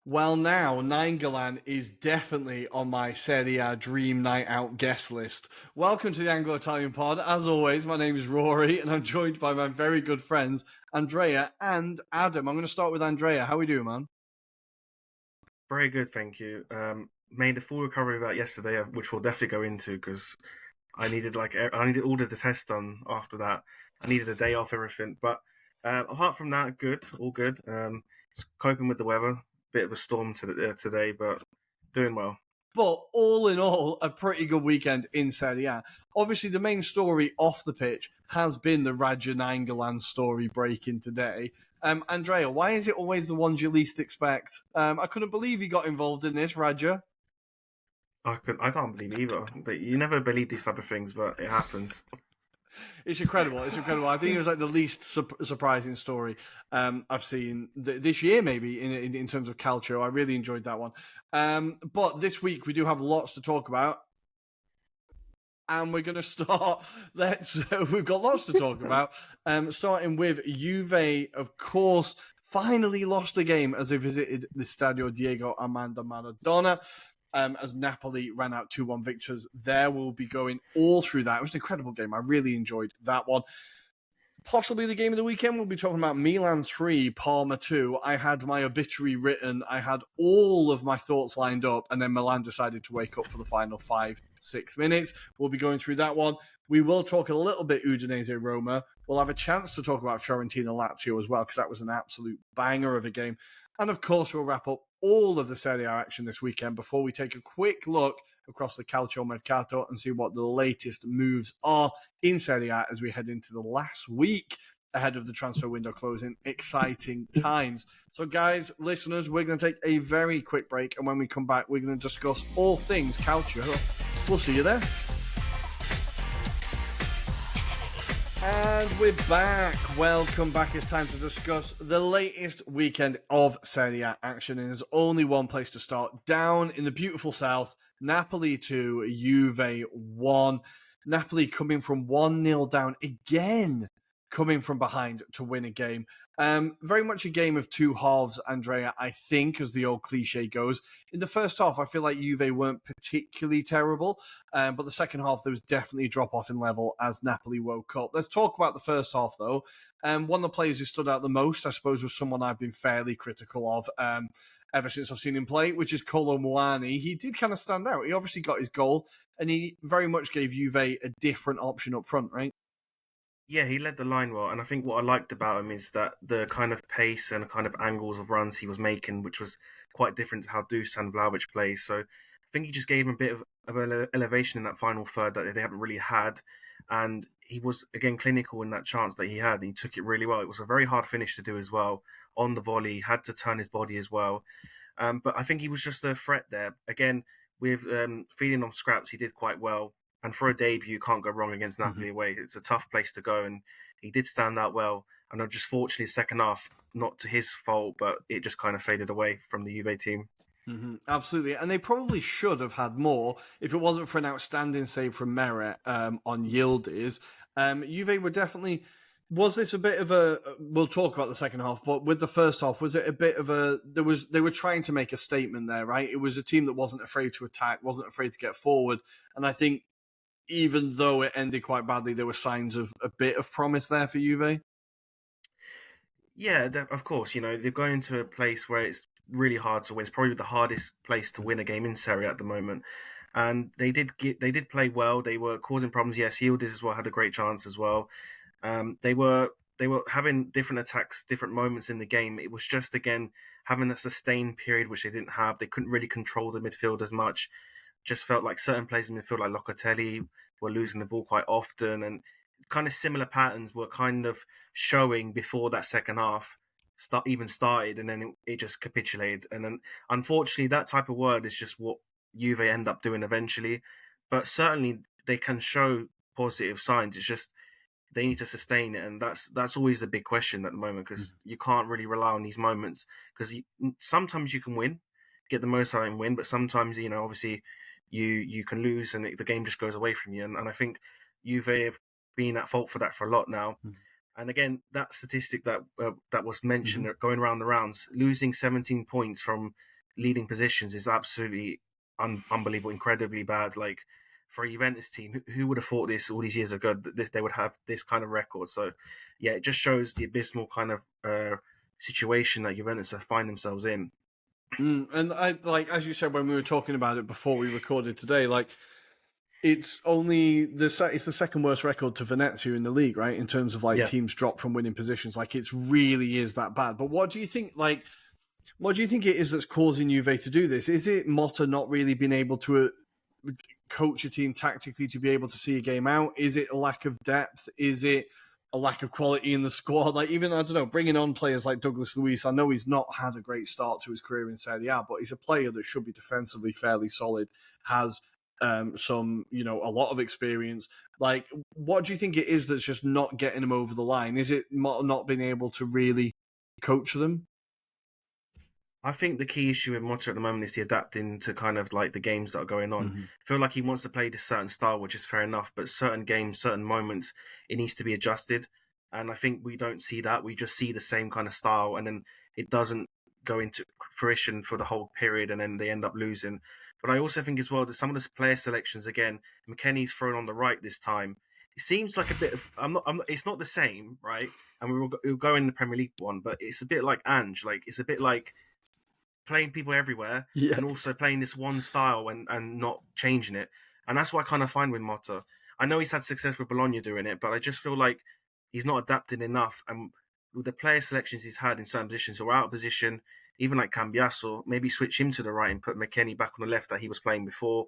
Well, now Nainggolan is definitely on my Serie A Dream Night Out guest list. Welcome to the Anglo-Italian pod. As always, my name is Rory, and I'm joined by my very good friends Andrea and Adam. I'm going to start with Andrea. How are we doing, man? Very good, thank you. Made a full recovery of that yesterday, which we'll definitely go into because I needed all of the tests done after that. I needed a day off everything, but apart from that, good, all good. Just coping with the weather, bit of a storm today, but doing well. But all in all, a pretty good weekend in Serie A. Obviously, the main story off the pitch has been the Raja Nainggolan story breaking today. Andrea, why is it always the ones you least expect? I couldn't believe you got involved in this, Raja. I can't believe either. But you never believe these type of things, but it happens. It's incredible. It's incredible. I think it was like the least surprising story I've seen this year, maybe in terms of Calcio. I really enjoyed that one. But this week we do have lots to talk about, and we're going to start. We've got lots to talk about. Starting with Juve, of course, finally lost a game as they visited the Stadio Diego Armando Maradona. As Napoli ran out 2-1 victors there. We'll be going all through that. It was an incredible game. I really enjoyed that one. Possibly the game of the weekend, we'll be talking about Milan 3, Parma 2. I had my obituary written. I had all of my thoughts lined up, and then Milan decided to wake up for the final 5-6 minutes. We'll be going through that one. We will talk a little bit Udinese Roma. We'll have a chance to talk about Fiorentina Lazio as well, because that was an absolute banger of a game. And of course, we'll wrap up all of the Serie A action this weekend before we take a quick look across the Calcio Mercato and see what the latest moves are in Serie A as we head into the last week ahead of the transfer window closing. Exciting times. So, guys, listeners, we're going to take a very quick break, and when we come back, we're going to discuss all things Calcio. We'll see you there. And we're back. Welcome back. It's time to discuss the latest weekend of Serie A action. And there's only one place to start. Down in the beautiful south, Napoli 2, Juve 1. Napoli coming from 1-0 down again, coming from behind to win a game. Very much a game of two halves, Andrea, I think, as the old cliche goes. In the first half, I feel like Juve weren't particularly terrible, but the second half, there was definitely a drop-off in level as Napoli woke up. Let's talk about the first half, though. One of the players who stood out the most, I suppose, was someone I've been fairly critical of ever since I've seen him play, which is Kolo Muani. He did kind of stand out. He obviously got his goal, and he very much gave Juve a different option up front, right? Yeah, he led the line well, and I think what I liked about him is that the kind of pace and kind of angles of runs he was making, which was quite different to how Dusan Vlahovic plays. So I think he just gave him a bit of elevation in that final third that they haven't really had, and he was again clinical in that chance that he had. And he took it really well. It was a very hard finish to do as well on the volley. He had to turn his body as well, but I think he was just a threat there. Again, with feeding on scraps, he did quite well. And for a debut, you can't go wrong against Napoli away. It's a tough place to go, and he did stand out well. And just fortunately, second half, not to his fault, but it just kind of faded away from the Juve team. Absolutely. And they probably should have had more if it wasn't for an outstanding save from Meret on Yildiz. Juve were definitely... Was this a bit of a... We'll talk about the second half, but with the first half, was it a bit of a... They were trying to make a statement there, right? It was a team that wasn't afraid to attack, wasn't afraid to get forward. And I think even though it ended quite badly, there were signs of a bit of promise there for Juve. Yeah, of course. They're going to a place where it's really hard to win. It's probably the hardest place to win a game in Serie A at the moment. And they did play well. They were causing problems. Yes, Yildiz as well had a great chance as well. They were having different attacks, different moments in the game. It was just again having a sustained period which they didn't have. They couldn't really control the midfield as much. Just felt like certain players in midfield, like Locatelli, were losing the ball quite often, and kind of similar patterns were kind of showing before that second half even started, and then it just capitulated. And then, unfortunately, that type of word is just what Juve end up doing eventually. But certainly, they can show positive signs. It's just they need to sustain it, and that's always the big question at the moment because you can't really rely on these moments because sometimes you can win, get the most out and win, but sometimes obviously you can lose and the game just goes away from you. And I think Juve have been at fault for that for a lot now. And again, that statistic that was mentioned going around the rounds, losing 17 points from leading positions is absolutely unbelievable, incredibly bad. Like for a Juventus team, who would have thought this all these years ago that they would have this kind of record? So, yeah, it just shows the abysmal kind of situation that Juventus find themselves in. And I like, as you said when we were talking about it before we recorded today, like it's only it's the second worst record to Venezia in the league, right? In terms of like Yeah. teams drop from winning positions, like it's really is that bad. But what do you think? Like, what do you think it is that's causing Juve to do this? Is it Motta not really being able to coach a team tactically to be able to see a game out? Is it a lack of depth? Is it a lack of quality in the squad? Like, even, I don't know, bringing on players like Douglas Luiz, I know he's not had a great start to his career in Serie A, but he's a player that should be defensively fairly solid, has some, a lot of experience. Like, what do you think it is that's just not getting him over the line? Is it not being able to really coach them? I think the key issue with Motta at the moment is the adapting to kind of like the games that are going on. Mm-hmm. I feel like he wants to play this certain style, which is fair enough, but certain games, certain moments, it needs to be adjusted. And I think we don't see that. We just see the same kind of style, and then it doesn't go into fruition for the whole period, and then they end up losing. But I also think as well that some of the player selections, again, McKennie's thrown on the right this time. It seems like a bit of it's not the same, right? And we'll go in the Premier League one, but it's a bit like Ange. Like it's a bit like playing people everywhere and also playing this one style and not changing it. And that's what I kind of find with Motta. I know he's had success with Bologna doing it, but I just feel like he's not adapting enough. And with the player selections he's had in certain positions or out of position, even like Cambiasso, maybe switch him to the right and put McKennie back on the left that he was playing before.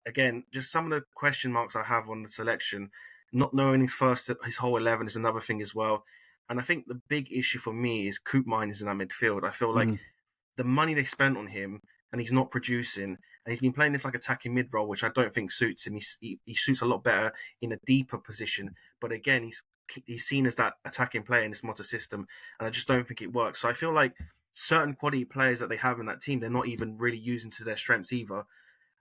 Again, just some of the question marks I have on the selection. Not knowing his whole 11 is another thing as well. And I think the big issue for me is Koopmeiners is in that midfield. I feel like the money they spent on him and he's not producing, and he's been playing this like attacking mid role, which I don't think suits him. He suits a lot better in a deeper position, but again, he's seen as that attacking player in this Motta system, and I just don't think it works. So I feel like certain quality players that they have in that team, they're not even really using to their strengths either.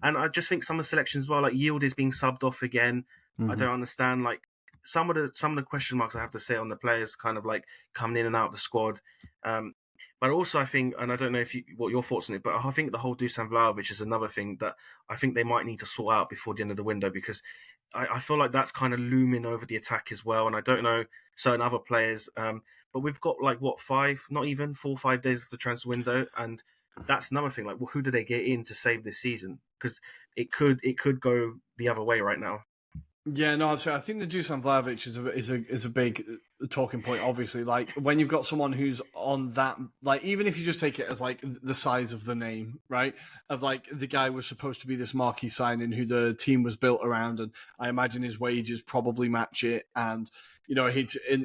And I just think some of the selections as well, like Yield is being subbed off again. I don't understand like some of the question marks I have to say on the players kind of like coming in and out of the squad. But also, I think, and I don't know what your thoughts on it, but I think the whole Dusan Vlahovic is another thing that I think they might need to sort out before the end of the window, because I feel like that's kind of looming over the attack as well. And I don't know certain other players, but we've got like 4 or 5 days of the transfer window, and that's another thing. Like, well, who do they get in to save this season? Because it could go the other way right now. Yeah, no, absolutely. I think the Dusan Vlahovic is a big talking point. Obviously, like when you've got someone who's on that, like even if you just take it as like the size of the name, right? Of like the guy was supposed to be this marquee signing who the team was built around, and I imagine his wages probably match it. And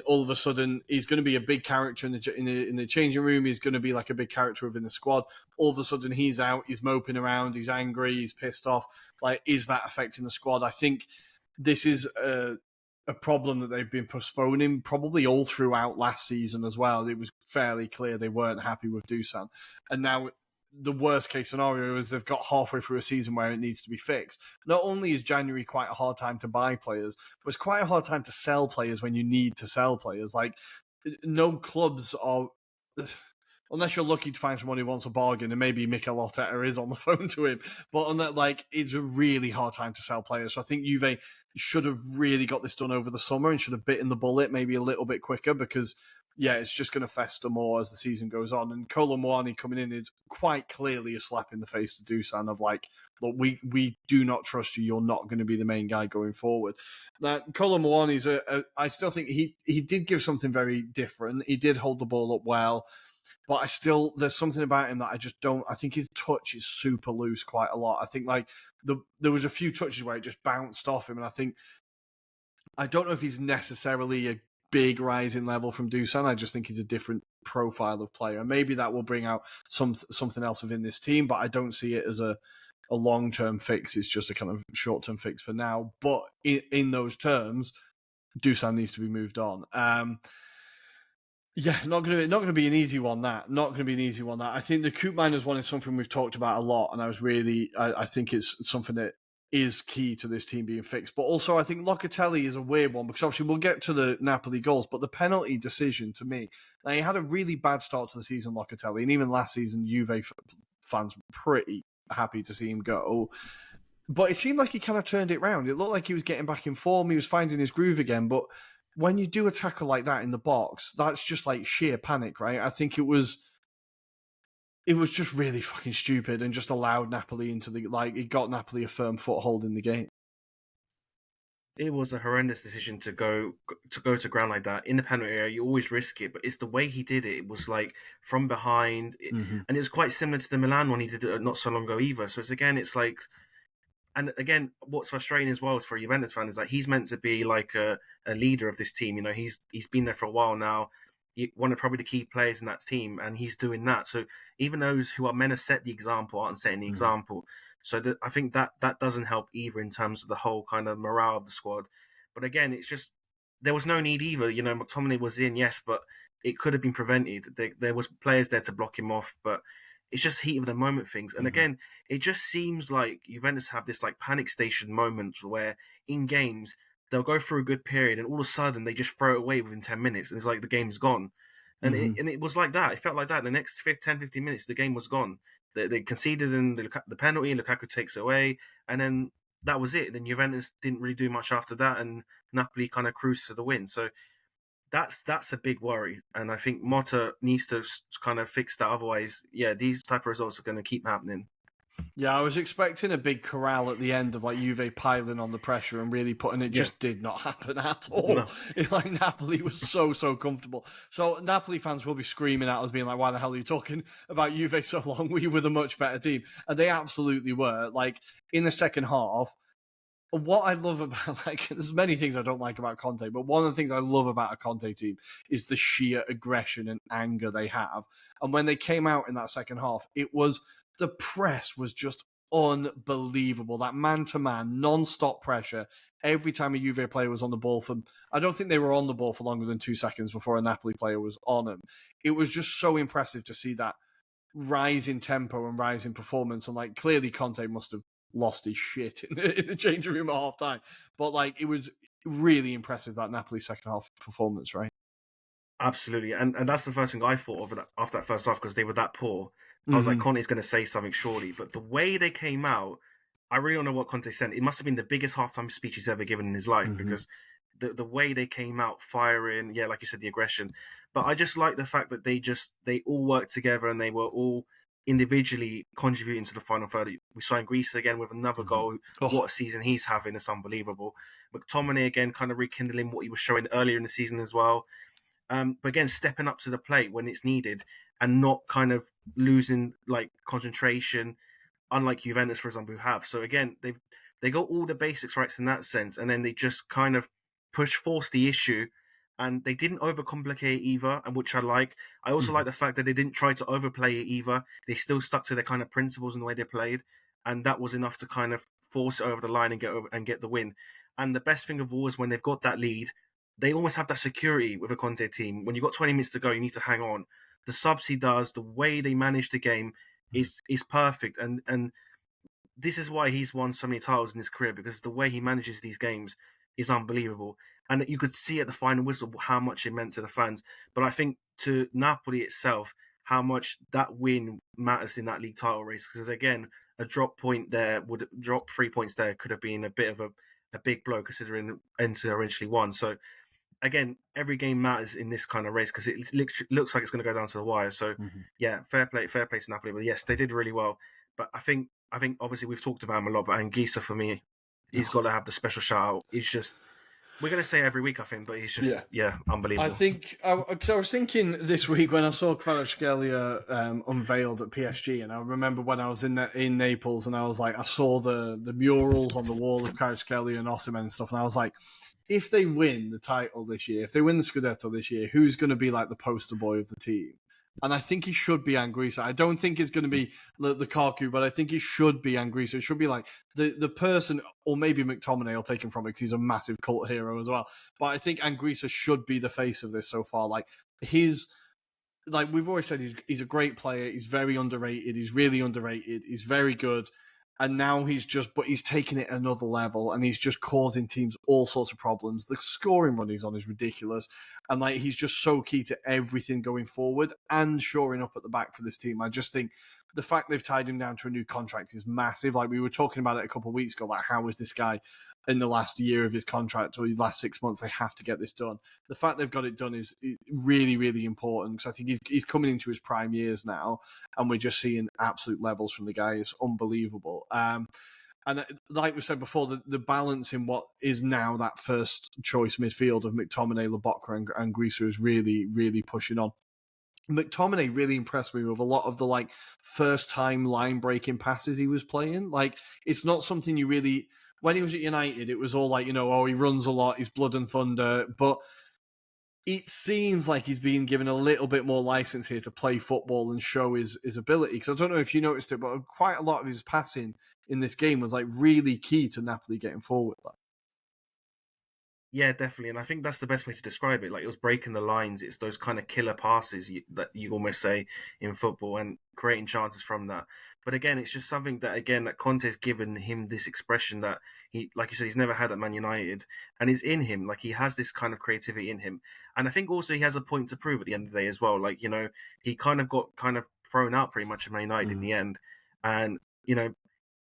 all of a sudden he's going to be a big character in the changing room. He's going to be like a big character within the squad. All of a sudden he's out, he's moping around, he's angry, he's pissed off. Like, is that affecting the squad? I think this is a problem that they've been postponing probably all throughout last season as well. It was fairly clear they weren't happy with Dusan. And now the worst case scenario is they've got halfway through a season where it needs to be fixed. Not only is January quite a hard time to buy players, but it's quite a hard time to sell players when you need to sell players. Like, no clubs are... Unless you're lucky to find someone who wants a bargain, and maybe Mikel Arteta is on the phone to him. But on that, like, it's a really hard time to sell players. So I think Juve should have really got this done over the summer and should have bitten the bullet maybe a little bit quicker, because, yeah, it's just going to fester more as the season goes on. And Kolo Muani coming in is quite clearly a slap in the face to Dusan of like, look, we do not trust you. You're not going to be the main guy going forward. Now, Kolo Muani's I still think he did give something very different. He did hold the ball up well. But there's something about him that I just don't. I think his touch is super loose quite a lot. I think like there was a few touches where it just bounced off him, and I don't know if he's necessarily a big rising level from Dusan. I just think he's a different profile of player. Maybe that will bring out something else within this team, but I don't see it as a long-term fix. It's just a kind of short-term fix for now. But in those terms, Dusan needs to be moved on. Yeah, not going to be an easy one. Not going to be an easy one. I think the Koopmeiners one is something we've talked about a lot, and I think it's something that is key to this team being fixed. But also, I think Locatelli is a weird one, because obviously we'll get to the Napoli goals, but the penalty decision to me, now he had a really bad start to the season, Locatelli, and even last season Juve fans were pretty happy to see him go. But it seemed like he kind of turned it around. It looked like he was getting back in form. He was finding his groove again. But when you do a tackle like that in the box, that's just like sheer panic, right? I think it was just really fucking stupid and just allowed Napoli into the, like, it got Napoli a firm foothold in the game. It was a horrendous decision to go to ground like that in the penalty area. You always risk it, but it's the way he did it. It was like from behind, and it was quite similar to the Milan one he did it not so long ago either. So it's like, and again, what's frustrating as well is for a Juventus fan is that he's meant to be like a leader of this team. You know, he's been there for a while now. One of probably the key players in that team, and he's doing that. So even those who are meant to set the example aren't setting the example. So I think that doesn't help either in terms of the whole kind of morale of the squad. But again, it's just there was no need either. You know, McTominay was in, yes, but it could have been prevented. There was players there to block him off, but it's just heat of the moment things. And again, it just seems like Juventus have this like panic station moments where in games they'll go through a good period and all of a sudden they just throw it away within 10 minutes and it's like the game's gone. And it was like that. It felt like that. The next 10, 15 minutes, the game was gone. They conceded in the penalty and Lukaku takes it away. And then that was it. Then Juventus didn't really do much after that and Napoli kind of cruised to the win. So that's a big worry. And I think Motta needs to kind of fix that. Otherwise, yeah, these type of results are going to keep happening. Yeah, I was expecting a big corral at the end of like Juve piling on the pressure and really putting it. Just did not happen at all. No. Like Napoli was so comfortable. So Napoli fans will be screaming at us, being like, "Why the hell are you talking about Juve so long? We were the much better team," and they absolutely were. Like in the second half, what I love about, like, there's many things I don't like about Conte, but one of the things I love about a Conte team is the sheer aggression and anger they have. And when they came out in that second half, the press was just unbelievable. That man-to-man, non-stop pressure. Every time a Juve player was on the ball I don't think they were on the ball for longer than 2 seconds before a Napoli player was on them. It was just so impressive to see that rise in tempo and rise in performance. And like, clearly Conte must have lost his shit in the changing room at half time. But like, it was really impressive, that Napoli second half performance, right? Absolutely. And that's the first thing I thought of after that first half because they were that poor. I was like, Conte's going to say something surely. But the way they came out, I really don't know what Conte said. It must have been the biggest halftime speech he's ever given in his life because the way they came out firing, yeah, like you said, the aggression. But I just like the fact that they all worked together and they were all individually contributing to the final third. We saw Greece again with another goal. What a season he's having. It's unbelievable. McTominay again kind of rekindling what he was showing earlier in the season as well. But again, stepping up to the plate when it's needed and not kind of losing like concentration, unlike Juventus, for example, who have. So again, they got all the basics right in that sense, and then they just kind of forced the issue, and they didn't overcomplicate either, and which I like. I also like the fact that they didn't try to overplay it either. They still stuck to their kind of principles in the way they played, and that was enough to kind of force it over the line and get the win. And the best thing of all is when they've got that lead, they almost have that security with a Conte team. When you've got 20 minutes to go, you need to hang on. The subs he does, the way they manage the game is perfect. And this is why he's won so many titles in his career, because the way he manages these games is unbelievable. And you could see at the final whistle how much it meant to the fans. But I think to Napoli itself, how much that win matters in that league title race. Because again, a drop 3 points there could have been a bit of a big blow considering Inter eventually won. So again, every game matters in this kind of race because it looks like it's going to go down to the wire. So, yeah, fair play to Napoli. But yes, they did really well. But I think obviously we've talked about him a lot. But Anguissa for me, he's got to have the special shout out. He's just, we're going to say every week, I think, but he's just unbelievable. I think because I was thinking this week when I saw Kvaratskhelia unveiled at PSG, and I remember when I was in Naples, and I was like, I saw the murals on the wall of Kvaratskhelia and Osimhen and stuff, and I was like, if they win the title this year, if they win the Scudetto this year, who's going to be like the poster boy of the team? And I think he should be Anguissa. I don't think it's going to be Lukaku, but I think it should be Anguissa. It should be like the person, or maybe McTominay will take him from it because he's a massive cult hero as well. But I think Anguissa should be the face of this so far. Like we've always said, he's a great player. He's very underrated. He's really underrated. He's very good. And now he's taking it another level, and he's just causing teams all sorts of problems. The scoring run he's on is ridiculous, and like he's just so key to everything going forward and shoring up at the back for this team. I just think the fact they've tied him down to a new contract is massive. Like we were talking about it a couple of weeks ago, like how is this guy in the last year of his contract or the last 6 months? They have to get this done. The fact they've got it done is really, really important because I think he's coming into his prime years now, and we're just seeing absolute levels from the guy. It's unbelievable. And like we said before, the balance in what is now that first choice midfield of McTominay, Lobotka, and Grisa is really, really pushing on. McTominay really impressed me with a lot of the like first time line breaking passes he was playing. Like it's not something you really, when he was at United, it was all like, oh, he runs a lot, he's blood and thunder, but it seems like he's being given a little bit more license here to play football and show his ability. Because I don't know if you noticed it, but quite a lot of his passing in this game was like really key to Napoli getting forward. Yeah, definitely. And I think that's the best way to describe it. Like, it was breaking the lines. It's those kind of killer passes that you almost say in football and creating chances from that. But again, it's just something that Conte's given him this expression that he, like you said, he's never had at Man United, and is in him. Like, he has this kind of creativity in him. And I think also he has a point to prove at the end of the day as well. Like, he kind of got thrown out pretty much at Man United in the end. And,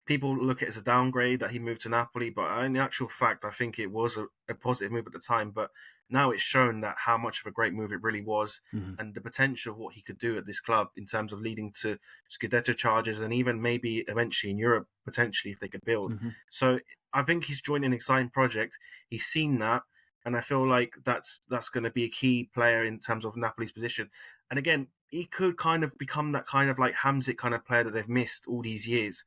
people look at it as a downgrade that he moved to Napoli, but in actual fact, I think it was a positive move at the time. But now it's shown that how much of a great move it really was, and the potential of what he could do at this club in terms of leading to Scudetto charges and even maybe eventually in Europe, potentially if they could build. So I think he's joined an exciting project. He's seen that, and I feel like that's going to be a key player in terms of Napoli's position. And again, he could kind of become that kind of like Hamsik kind of player that they've missed all these years.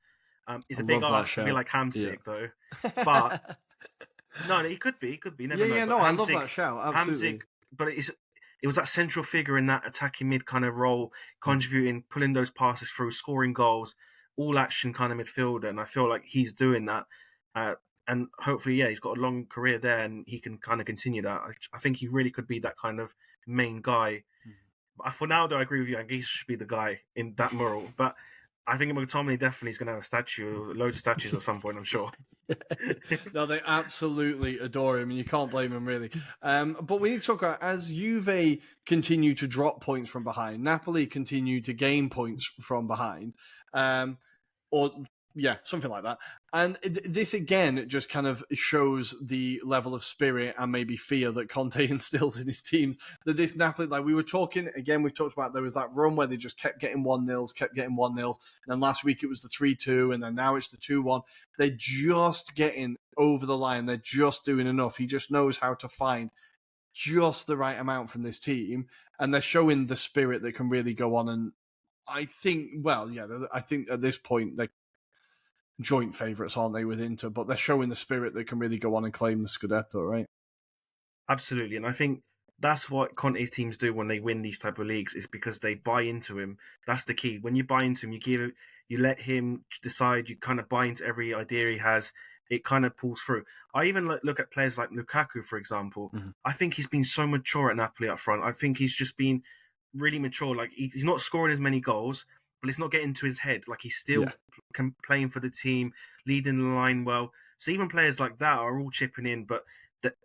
It's a big ask to be like Hamsik, though. But no, he could be. Never know. No, I love that shout. Absolutely. Hamsik, but it was that central figure in that attacking mid kind of role, contributing, pulling those passes through, scoring goals, all action kind of midfielder. And I feel like he's doing that. And hopefully, he's got a long career there, and he can kind of continue that. I think he really could be that kind of main guy. For now, though, I agree with you. I guess he should be the guy in that moral, but. I think McTominay definitely is going to have a statue, loads of statues at some point, I'm sure. No, they absolutely adore him, and you can't blame him, really. But we need to talk about, as Juve continue to drop points from behind, Napoli continue to gain points from behind, something like that. And this, again, just kind of shows the level of spirit and maybe fear that Conte instills in his teams. That this Napoli, like we were talking, again, we've talked about there was that run where they just kept getting 1-0s, and then last week it was the 3-2, and then now it's the 2-1. They're just getting over the line. They're just doing enough. He just knows how to find just the right amount from this team, and they're showing the spirit that can really go on. And I think, I think at this point, they're joint favourites, aren't they, with Inter? But they're showing the spirit that can really go on and claim the Scudetto, right? Absolutely, and I think that's what Conte's teams do when they win these type of leagues, is because they buy into him. That's the key. When you buy into him, you let him decide. You kind of buy into every idea he has. It kind of pulls through. I even look at players like Lukaku, for example. I think he's been so mature at Napoli up front. I think he's just been really mature. Like he's not scoring as many goals, but it's not getting to his head. Like he's still playing for the team, leading the line well. So even players like that are all chipping in, but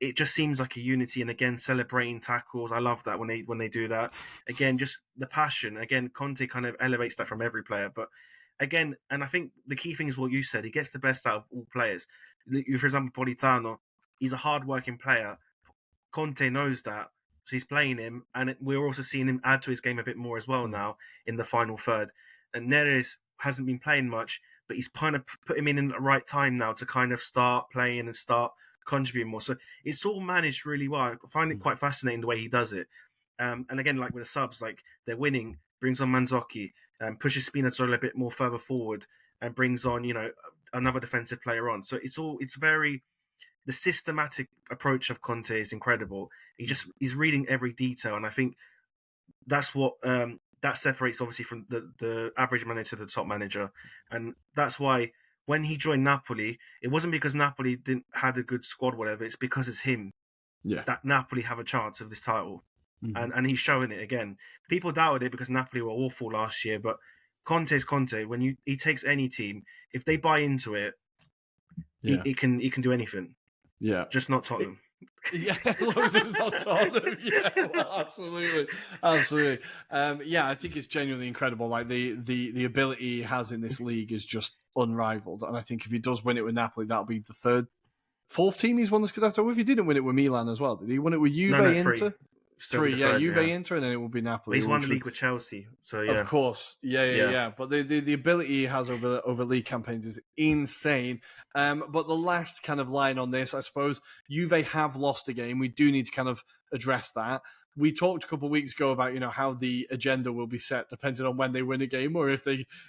it just seems like a unity. And again, celebrating tackles. I love that when they do that. Again, just the passion. Again, Conte kind of elevates that from every player. But again, and I think the key thing is what you said. He gets the best out of all players. For example, Politano, he's a hard-working player. Conte knows that. So he's playing him, and we're also seeing him add to his game a bit more as well now in the final third. And Neres hasn't been playing much, but he's kind of put him in the right time now to kind of start playing and start contributing more. So it's all managed really well. I find it quite fascinating the way he does it. And again, like with the subs, like they're winning, brings on Manzocchi, pushes Spinazzola a bit more further forward, and brings on, another defensive player on. So the systematic approach of Conte is incredible. He's reading every detail, and I think that's what that separates obviously from the average manager to the top manager, and that's why when he joined Napoli, it wasn't because Napoli didn't had a good squad, whatever. It's because it's him that Napoli have a chance of this title, and he's showing it again. People doubted it because Napoli were awful last year, but Conte's Conte. When he takes any team, if they buy into it, he can do anything. Yeah. Just not Tottenham. Yeah, as long as it's not Tottenham. Yeah, well, absolutely. Yeah, I think it's genuinely incredible. Like the ability he has in this league is just unrivaled. And I think if he does win it with Napoli, that'll be the fourth team he's won the Scudetto with. He didn't win it with Milan as well, did he? Won it with Juve, No, Inter? Still Three, the yeah, third, Juve, yeah. Inter, and then it will be But Napoli. he's won the league with Chelsea, so yeah. Of course, yeah. But the ability he has over league campaigns is insane. But the last kind of line on this, I suppose, Juve have lost a game. We do need to kind of address that. We talked a couple of weeks ago about how the agenda will be set depending on when they win a game or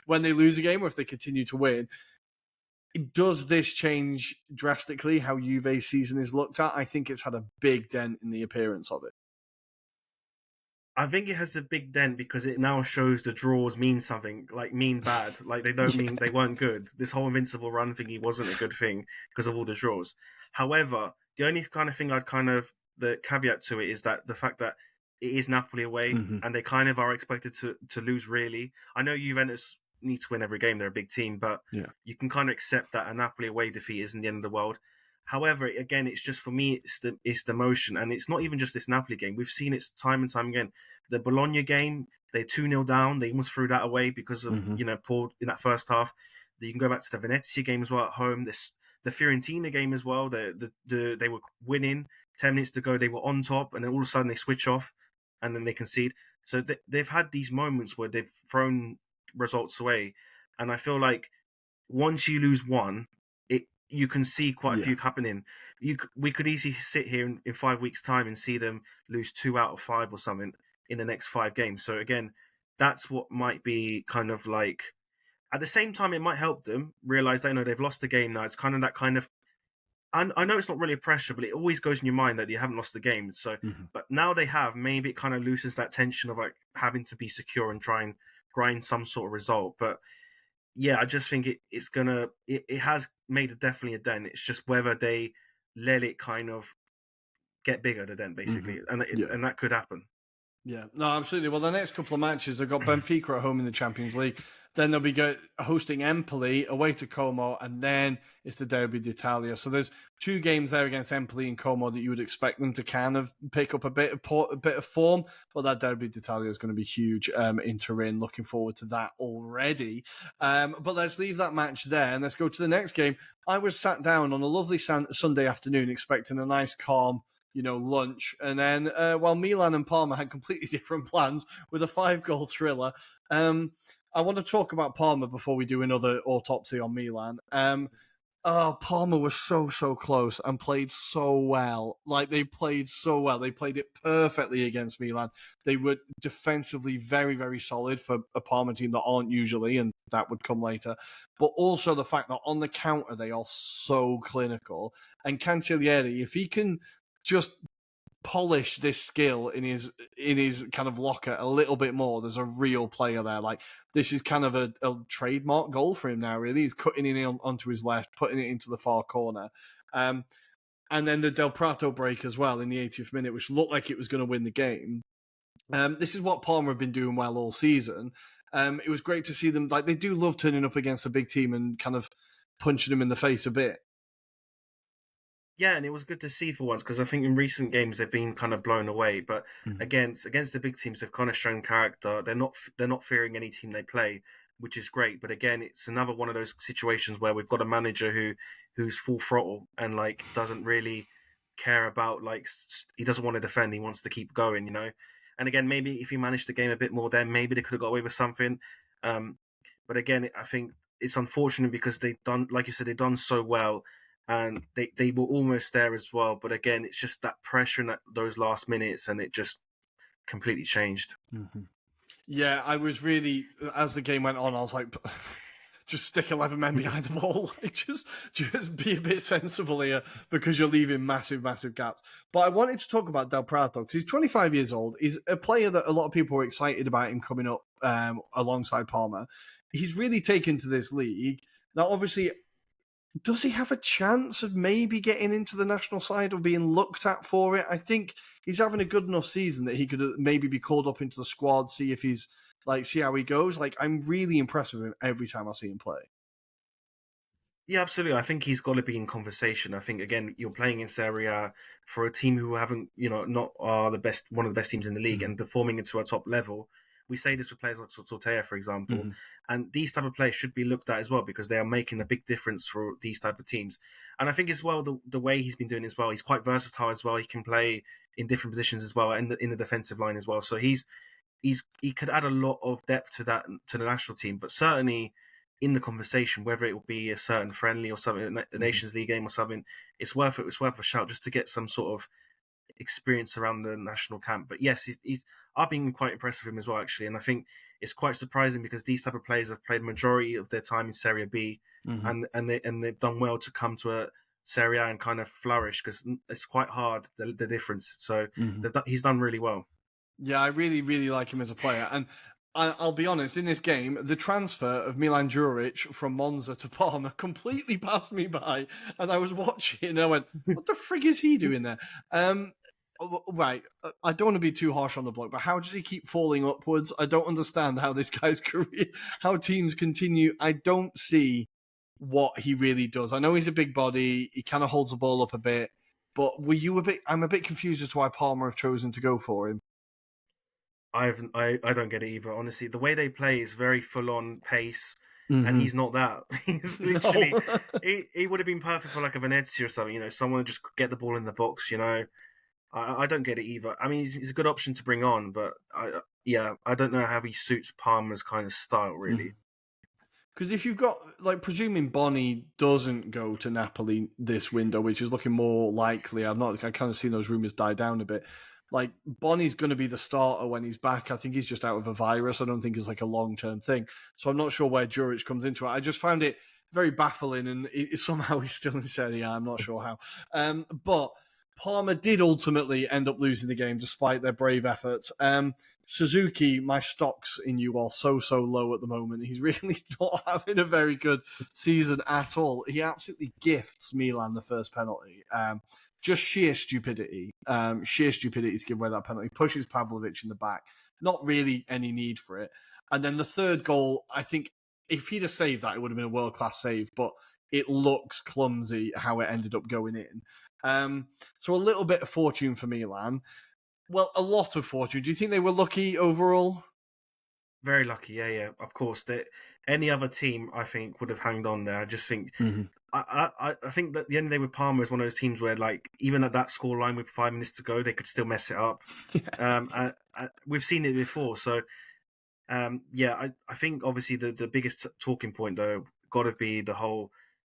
when they lose a game or if they continue to win. Does this change drastically how Juve's season is looked at? I think it's had a big dent in the appearance of it. I think it has a big dent because it now shows the draws mean something, like mean bad. Like they don't mean they weren't good. This whole invincible run thingy wasn't a good thing because of all the draws. However, the only kind of thing the caveat to it is that the fact that it is Napoli away and they kind of are expected to lose really. I know Juventus need to win every game, they're a big team, but you can kind of accept that a Napoli away defeat isn't the end of the world. However, again, it's just for me, it's the motion, and it's not even just this Napoli game. We've seen it time and time again. The Bologna game, they're 2-0 down. They almost threw that away because of poor in that first half. You can go back to the Venezia game as well at home. The Fiorentina game as well. They were winning 10 minutes to go. They were on top, and then all of a sudden they switch off, and then they concede. So they've had these moments where they've thrown results away, and I feel like once you lose one, you can see quite a few happening. We could easily sit here in 5 weeks' time and see them lose 2 out of 5 or something in the next 5 games. So again, that's what might be kind of like. At the same time, it might help them realize they know they've lost the game now. It's kind of that kind of. I know it's not really a pressure, but it always goes in your mind that you haven't lost the game. So, but now they have. Maybe it kind of loosens that tension of like having to be secure and try and grind some sort of result. But yeah, I just think it has made definitely a dent. It's just whether they let it kind of get bigger, the dent, basically. And that could happen. Yeah, no, absolutely. Well, the next couple of matches, they've got Benfica at home in the Champions League. Then they'll be hosting Empoli away to Como, and then it's the Derby d'Italia. So there's 2 games there against Empoli and Como that you would expect them to kind of pick up a bit of form. But that Derby d'Italia is going to be huge in Turin. Looking forward to that already. But let's leave that match there and let's go to the next game. I was sat down on a lovely Sunday afternoon expecting a nice, calm, lunch. And then while Milan and Parma had completely different plans with a 5-goal thriller, I want to talk about Parma before we do another autopsy on Milan. Parma was so close and played so well. Like, they played so well. They played it perfectly against Milan. They were defensively very, very solid for a Parma team that aren't usually, and that would come later. But also the fact that on the counter, they are so clinical. And Cancellieri, if he can just polish this skill in his kind of locker a little bit more, there's a real player there. Like, this is kind of a trademark goal for him now, really. He's cutting it in onto his left, putting it into the far corner. And then the Del Prato break as well in the 80th minute, which looked like it was going to win the game. This is what Parma have been doing well all season. It was great to see them. Like, they do love turning up against a big team and kind of punching them in the face a bit. Yeah, and it was good to see for once because I think in recent games they've been kind of blown away. But against the big teams, they've kind of shown character. They're not fearing any team they play, which is great. But again, it's another one of those situations where we've got a manager who's full throttle and like doesn't really care about he doesn't want to defend. He wants to keep going, And again, maybe if he managed the game a bit more, then maybe they could have got away with something. But again, I think it's unfortunate because they've done, like you said, they've done so well. And they were almost there as well. But again, it's just that pressure in those last minutes, and it just completely changed. Yeah, I was really, as the game went on, I was like, just stick 11 men behind the ball. Like, just be a bit sensible here because you're leaving massive, massive gaps. But I wanted to talk about Del Prato because he's 25 years old. He's a player that a lot of people were excited about him coming up alongside Palmer. He's really taken to this league. Now, obviously, does he have a chance of maybe getting into the national side or being looked at for it? I think he's having a good enough season that he could maybe be called up into the squad, see if he's like see how he goes. Like I'm really impressed with him every time I see him play. Yeah, absolutely. I think he's got to be in conversation. I think again, you're playing in Serie A for a team who haven't, not are the best, one of the best teams in the league, Mm-hmm. and performing into a top level. We say this for players like Sortea, for example, Mm-hmm. and these type of players should be looked at as well because they are making a big difference for these type of teams. And I think as well the way he's been doing as well, he's quite versatile as well. He can play in different positions as well, and in the defensive line as well. So he could add a lot of depth to that to the national team, but certainly in the conversation, whether it will be a certain friendly or something, a Mm-hmm. Nations League game or something, it's worth it. It's worth a shout just to get some sort of experience around the national camp. But yes, I've been quite impressed with him as well, actually, and I think it's quite surprising because these type of players have played majority of their time in Serie B, Mm-hmm. and they've done well to come to a Serie A and kind of flourish because it's quite hard the difference. So Mm-hmm. he's done really well. Yeah, I really, really like him as a player. And I'll be honest, in this game, the transfer of Milan Juric from Monza to Parma completely passed me by. And I was watching and I went, what the frig is he doing there? Right, I don't want to be too harsh on the bloke, but how does he keep falling upwards? I don't understand how this guy's career, how teams continue. I don't see what he really does. I know he's a big body. He kind of holds the ball up a bit. But I'm a bit confused as to why Parma have chosen to go for him. I don't get it either. Honestly, the way they play is very full on pace, and Mm-hmm. he's not that. He's literally No. he would have been perfect for like a Venezia or something. Someone just get the ball in the box. I don't get it either. I mean, he's a good option to bring on, but I don't know how he suits Palmer's kind of style really. Because if you've got, like, presuming Bonnie doesn't go to Napoli this window, which is looking more likely, I kind of seen those rumours die down a bit. Like, Bonnie's going to be the starter when he's back. I think he's just out of a virus. I don't think it's like a long term thing. So I'm not sure where Juric comes into it. I just found it very baffling, and somehow he's still in Serie A. I'm not sure how. But Parma did ultimately end up losing the game despite their brave efforts. Suzuki, my stocks in you are so low at the moment. He's really not having a very good season at all. He absolutely gifts Milan the first penalty. Just sheer stupidity. Sheer stupidity to give away that penalty. Pushes Pavlovic in the back. Not really any need for it. And then the third goal, I think if he'd have saved that, it would have been a world-class save, but it looks clumsy how it ended up going in. So a little bit of fortune for Milan. Well, a lot of fortune. Do you think they were lucky overall? Very lucky, yeah. Of course, any other team I think would have hanged on there. I just think Mm-hmm. I think that the end of the day with Palmer is one of those teams where, like, even at that score line with 5 minutes to go, they could still mess it up. We've seen it before, so I think obviously the biggest talking point though got to be the whole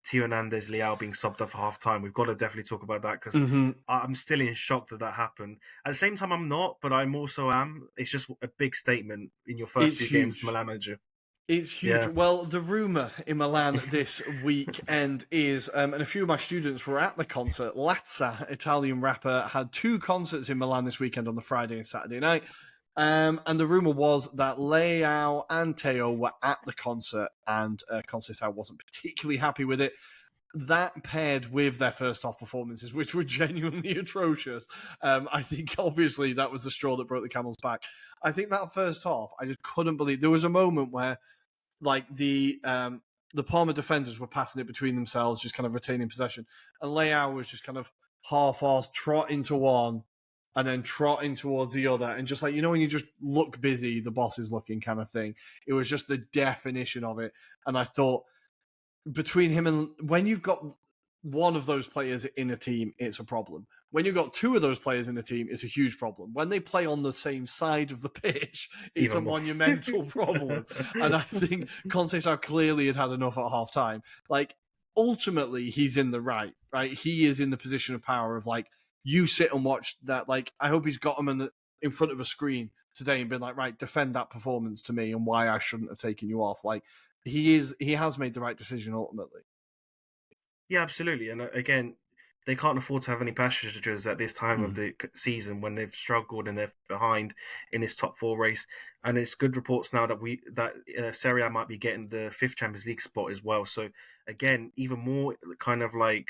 Tio Hernandez Leao being subbed off for half time. We've got to definitely talk about that because Mm-hmm. I'm still in shock that happened. At the same time, I'm not, but I'm also am. It's just a big statement in your first It's few games as huge. Milan manager. It's huge. Yeah. Well, the rumour in Milan this weekend is, and a few of my students were at the concert. Lazio, Italian rapper, had two concerts in Milan this weekend on the Friday and Saturday night. And the rumour was that Leao and Teo were at the concert, and Conceição wasn't particularly happy with it. That paired with their first half performances, which were genuinely atrocious, I think obviously that was the straw that broke the camel's back. I think that first half, I just couldn't believe. There was a moment where, like, the Parma defenders were passing it between themselves, just kind of retaining possession, and Leao was just kind of half-assed, trotting to one, and then trotting towards the other, and just like, when you just look busy, the boss is looking kind of thing. It was just the definition of it, and I thought, between him and when you've got one of those players in a team, it's a problem. When you've got two of those players in a team, it's a huge problem. When they play on the same side of the pitch, it's a Even more. monumental problem. And I think Conceição clearly had enough at half time. Like, ultimately, he's in the right? He is in the position of power of, like, you sit and watch that. Like, I hope he's got him in front of a screen today and been like, right, defend that performance to me and why I shouldn't have taken you off. Like, he has made the right decision ultimately. Yeah, absolutely. And again, they can't afford to have any passengers at this time of the season when they've struggled and they're behind in this top four race. And it's good reports now that Serie A might be getting the fifth Champions League spot as well. So again, even more kind of like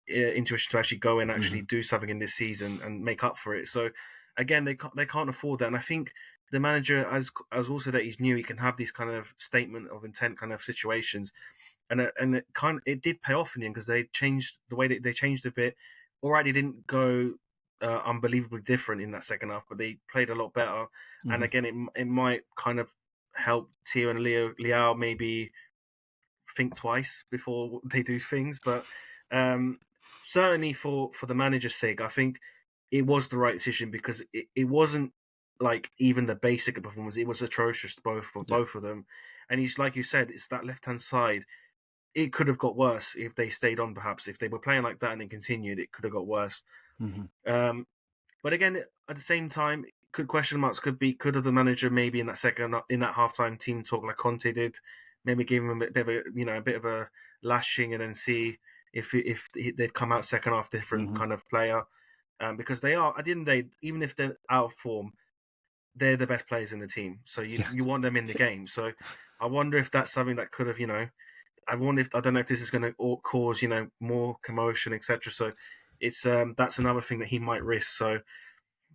intuition to actually go and actually do something in this season and make up for it. So again, they can't afford that. And I think the manager, as also that he's new, he can have these kind of statement of intent kind of situations, and it did pay off in the end because they changed the way that they changed a bit. All right, they didn't go unbelievably different in that second half, but they played a lot better. And again, it might kind of help Tio and Leao maybe think twice before they do things. But certainly for the manager's sake, I think it was the right decision because it wasn't like even the basic of performance. It was atrocious both of them. And he's like you said, it's that left hand side. It could have got worse if they stayed on. Perhaps if they were playing like that and then continued, it could have got worse. But again, at the same time, could question marks could have the manager maybe in that halftime team talk like Conte did, maybe give him a bit of a lashing and then see if they'd come out second half different kind of player, because they are at the end of the day, even if they're out of form, they're the best players in the team. So you want them in the game. So I wonder if that's something that could have I don't know if this is going to cause more commotion, etc. So it's that's another thing that he might risk. So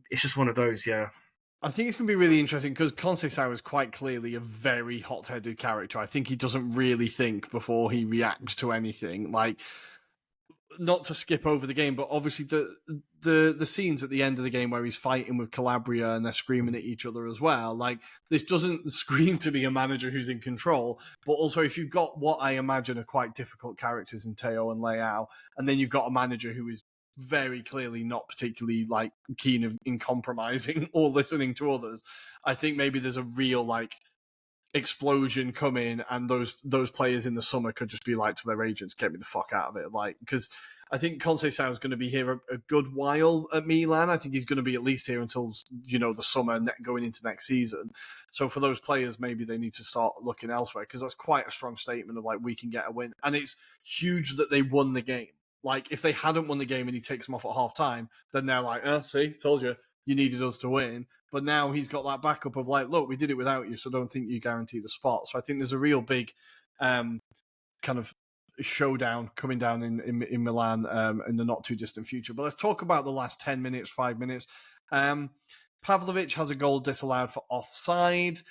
it's just one of those, yeah. I think it's going to be really interesting because Conceição is quite clearly a very hot-headed character. I think he doesn't really think before he reacts to anything. Like, not to skip over the game, but obviously the scenes at the end of the game where he's fighting with Calabria and they're screaming at each other as well. Like, this doesn't scream to be a manager who's in control, but also if you've got what I imagine are quite difficult characters in Teo and Leao, and then you've got a manager who is very clearly not particularly like keen in compromising or listening to others, I think maybe there's a real like explosion coming, and those players in the summer could just be like to their agents, get me the fuck out of it. Like, because I think Conceição is going to be here a good while at Milan. I think he's going to be at least here until the summer going into next season. So for those players, maybe they need to start looking elsewhere, because that's quite a strong statement of like, we can get a win, and it's huge that they won the game. Like, if they hadn't won the game and he takes them off at half time, then they're like, see, told you needed us to win. But now he's got that backup of like, look, we did it without you, so don't think you guarantee the spot. So I think there's a real big kind of showdown coming down in Milan in the not too distant future. But let's talk about the last 5 minutes. Pavlovic has a goal disallowed for offside.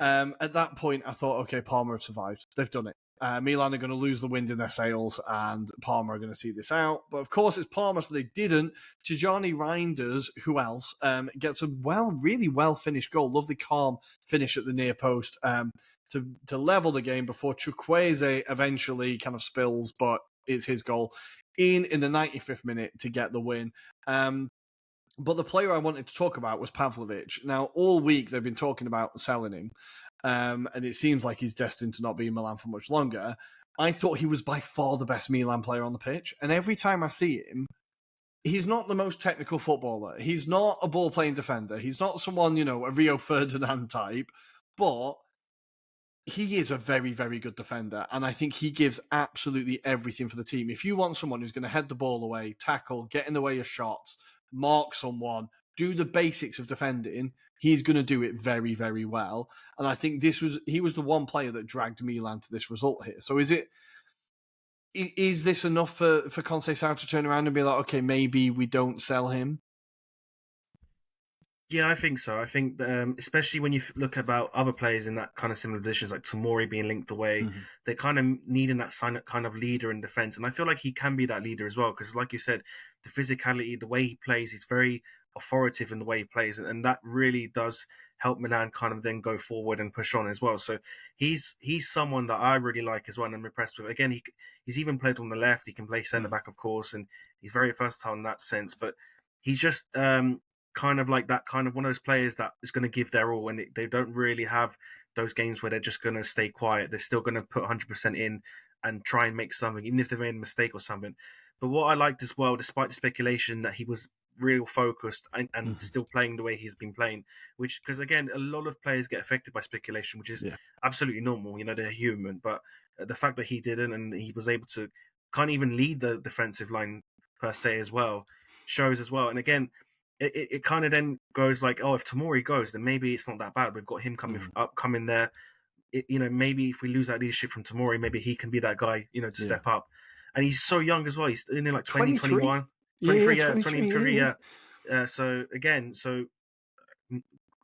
At that point, I thought, okay, Parma have survived. They've done it. Milan are going to lose the wind in their sails, and Parma are going to see this out. But of course, it's Parma, so they didn't. Tijani Reinders, who else, gets a really well finished goal. Lovely, calm finish at the near post to level the game before Chukwueze eventually kind of spills, but it's his goal in the 95th minute to get the win. But the player I wanted to talk about was Pavlovic. Now, all week they've been talking about selling him. And it seems like he's destined to not be in Milan for much longer. I thought he was by far the best Milan player on the pitch. And every time I see him, he's not the most technical footballer. He's not a ball-playing defender. He's not someone, a Rio Ferdinand type. But he is a very, very good defender. And I think he gives absolutely everything for the team. If you want someone who's going to head the ball away, tackle, get in the way of shots, mark someone, do the basics of defending, he's going to do it very, very well. And I think he was the one player that dragged Milan to this result here. So is this enough for Conceição to turn around and be like, okay, maybe we don't sell him? Yeah, I think so. I think especially when you look about other players in that kind of similar positions, like Tomori being linked away, they're kind of needing that kind of leader in defence. And I feel like he can be that leader as well, because like you said, the physicality, the way he plays, he's very authoritative in the way he plays. And that really does help Milan kind of then go forward and push on as well. So he's someone that I really like as well, and I'm impressed with. Again, he's even played on the left. He can play centre-back, of course, and he's very versatile in that sense. But he's just... kind of like that kind of one of those players that is going to give their all, and they don't really have those games where they're just going to stay quiet. They're still going to put 100% in and try and make something, even if they've made a mistake or something. But what I liked as well, despite the speculation that he was real focused and still playing the way he's been playing, which, because again, a lot of players get affected by speculation, which is absolutely normal. They're human, but the fact that he didn't, and he was able to can't even lead the defensive line per se as well, shows as well. And again, it kind of then goes like, oh, if Tomori goes, then maybe it's not that bad. We've got him coming there. Maybe if we lose that leadership from Tomori, maybe he can be that guy, to step up. And he's so young as well. He's in like 20, 21, 23, 23, yeah. So again,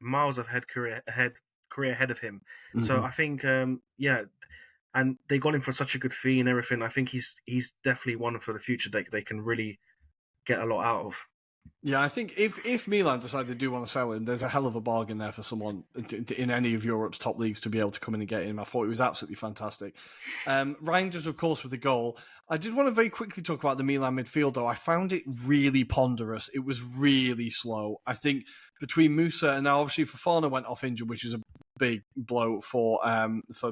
miles career ahead of him. So Mhm. I think, and they got him for such a good fee and everything. I think he's definitely one for the future. They can really get a lot out of. Yeah, I think if Milan decide they do want to sell him, there's a hell of a bargain there for someone in any of Europe's top leagues to be able to come in and get him. I thought he was absolutely fantastic. Rangers, of course, with the goal. I did want to very quickly talk about the Milan midfield, though. I found it really ponderous. It was really slow. I think between Musa and now obviously Fofana went off injured, which is a big blow for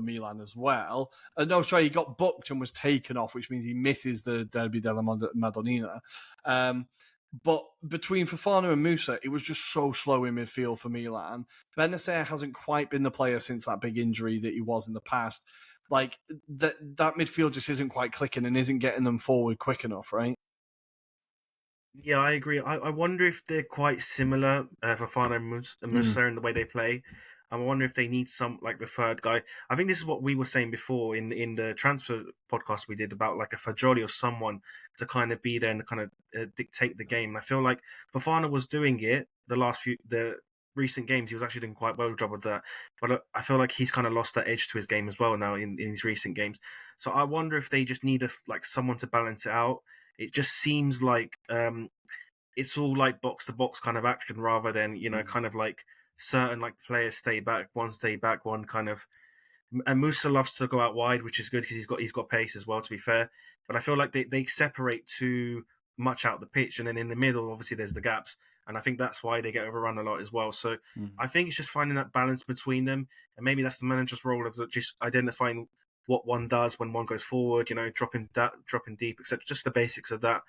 Milan as well. No, sorry, he got booked and was taken off, which means he misses the Derby della Madonnina. But between Fofana and Musa, it was just so slow in midfield for Milan. Benacer hasn't quite been the player since that big injury that he was in the past. Like, that midfield just isn't quite clicking and isn't getting them forward quick enough, right? Yeah, I agree. I wonder if they're quite similar, Fofana and Musa in the way they play. I wonder if they need some like the third guy. I think this is what we were saying before in the transfer podcast we did about like a Fagioli or someone to kind of be there and kind of dictate the game. And I feel like Fofana was doing it the recent games. He was actually doing quite well job with that. But I feel like he's kind of lost that edge to his game as well now in these recent games. So I wonder if they just need like someone to balance it out. It just seems like it's all like box to box kind of action rather than kind of like certain like players stay back, one kind of. And Musa loves to go out wide, which is good because he's got pace as well. To be fair, but I feel like they separate too much out the pitch, and then in the middle, obviously there's the gaps, and I think that's why they get overrun a lot as well. So I think it's just finding that balance between them, and maybe that's the manager's role of just identifying what one does when one goes forward, dropping deep, etc. Just the basics of that.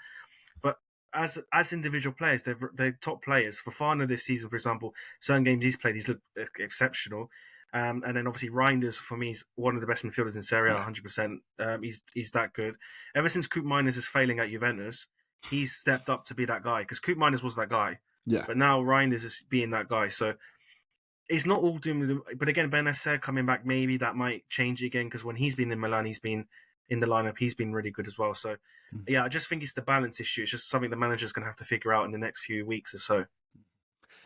But as individual players, they're top players. Fofana this season, for example, certain games he's played, he's looked exceptional. And then obviously Reinders for me is one of the best midfielders in Serie A, 100%. He's that good. Ever since Koop Miners is failing at Juventus, he's stepped up to be that guy because Koop Miners was that guy. Yeah. But now Reinders is being that guy. So it's not all doom. But again, Benacer coming back, maybe that might change again because when he's been in Milan, he's been in the lineup. He's been really good as well. So yeah, I just think it's the balance issue. It's just something the manager's going to have to figure out in the next few weeks or so.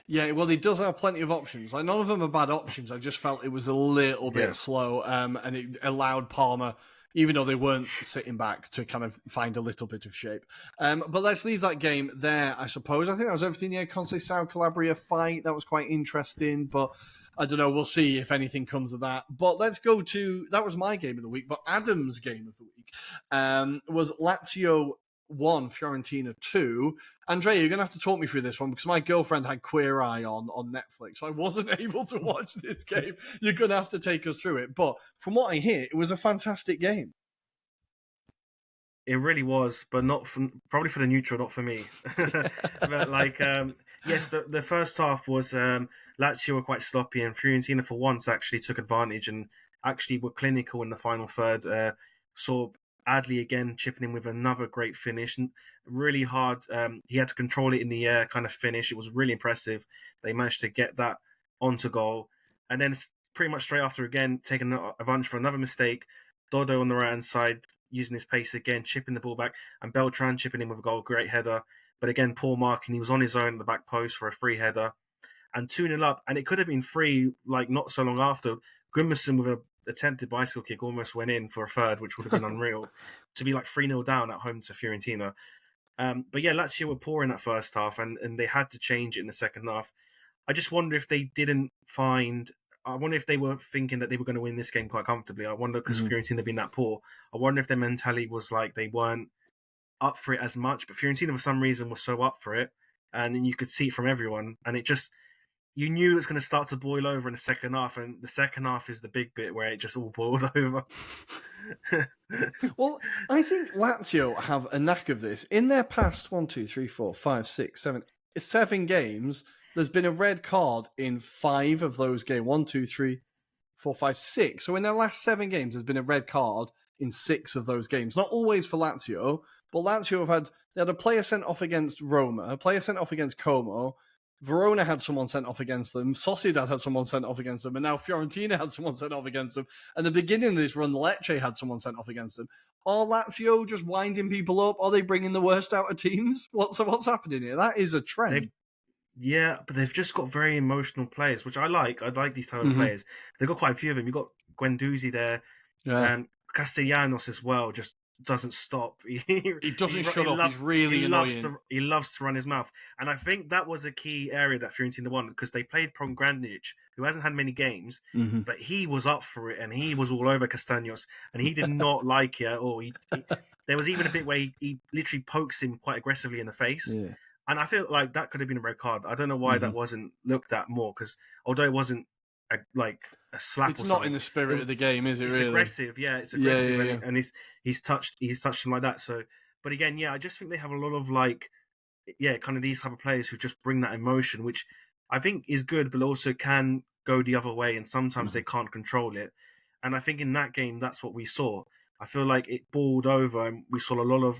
Yeah, well, he does have plenty of options. Like, none of them are bad options. I just felt it was a little bit slow, and it allowed Parma, even though they weren't sitting back, to kind of find a little bit of shape. But let's leave that game there, I suppose. I think that was everything. Yeah, Conceição Calabria fight. That was quite interesting, but I don't know. We'll see if anything comes of that. But let's go to, that was my game of the week, but Adam's game of the week was Lazio 1, Fiorentina 2. Andrea, you're going to have to talk me through this one because my girlfriend had Queer Eye on Netflix, so I wasn't able to watch this game. You're going to have to take us through it. But from what I hear, it was a fantastic game. It really was, but probably for the neutral, not for me. But like, yes, the first half was Lazio were quite sloppy, and Fiorentina for once actually took advantage and actually were clinical in the final third. Saw Adli again chipping in with another great finish, and really hard. He had to control it in the air, kind of finish. It was really impressive. They managed to get that onto goal, and then pretty much straight after again taking advantage for another mistake. Dodo on the right hand side using his pace again, chipping the ball back, and Beltran chipping in with a goal, great header. But again, poor marking. He was on his own at the back post for a free header, and 2-0 up. And it could have been 3, like not so long after. Grimmerson with an attempted bicycle kick almost went in for a third, which would have been unreal. To be like 3-0 down at home to Fiorentina. But yeah, Lazio were poor in that first half, and they had to change it in the second half. I just wonder if they didn't find. I wonder if they were thinking that they were going to win this game quite comfortably. I wonder because Fiorentina had been that poor. I wonder if their mentality was like they weren't up for it as much. But Fiorentina, for some reason, was so up for it, and you could see it from everyone. And it just, you knew it was going to start to boil over in the second half, and the second half is the big bit where it just all boiled over. Well, I think Lazio have a knack of this. In their past 1, 2, 3, 4, 5, 6, 7 games, there's been a red card in 5 of those games. 1, 2, 3, 4, 5, 6. So in their last 7 games, there's been a red card in 6 of those games. Not always for Lazio, but Lazio they had a player sent off against Roma, a player sent off against Como. Verona had someone sent off against them. Sociedad had someone sent off against them. And now Fiorentina had someone sent off against them. And the beginning of this run, Lecce had someone sent off against them. Are Lazio just winding people up? Are they bringing the worst out of teams? What's happening here? That is a trend. Yeah, but they've just got very emotional players, which I like. I like these type of Hmm. players. They've got quite a few of them. You've got Guendouzi there, Yeah. and Castellanos as well. Just doesn't stop. He doesn't shut up. He's really annoying. He loves to run his mouth, and I think that was a key area that Fiorentina won because they played Prongranic, who hasn't had many games, Hmm. but he was up for it and he was all over Castanos, and he did not like it at all. There was even a bit where he literally pokes him quite aggressively in the face. Yeah. And I feel like that could have been a red card. I don't know why Hmm. that wasn't looked at more because although it wasn't like a slap It's or not in something, the it spirit of was the game, is it? it's Really? aggressive. Yeah, it's Yeah. aggressive, Yeah. and he's touched him like that. So, but again, yeah, I just think they have a lot of like kind of these type of players who just bring that emotion, which I think is good, but also can go the other way, and sometimes Yeah. they can't control it. And I think in that game, that's what we saw. I feel like it boiled over, and we saw a lot of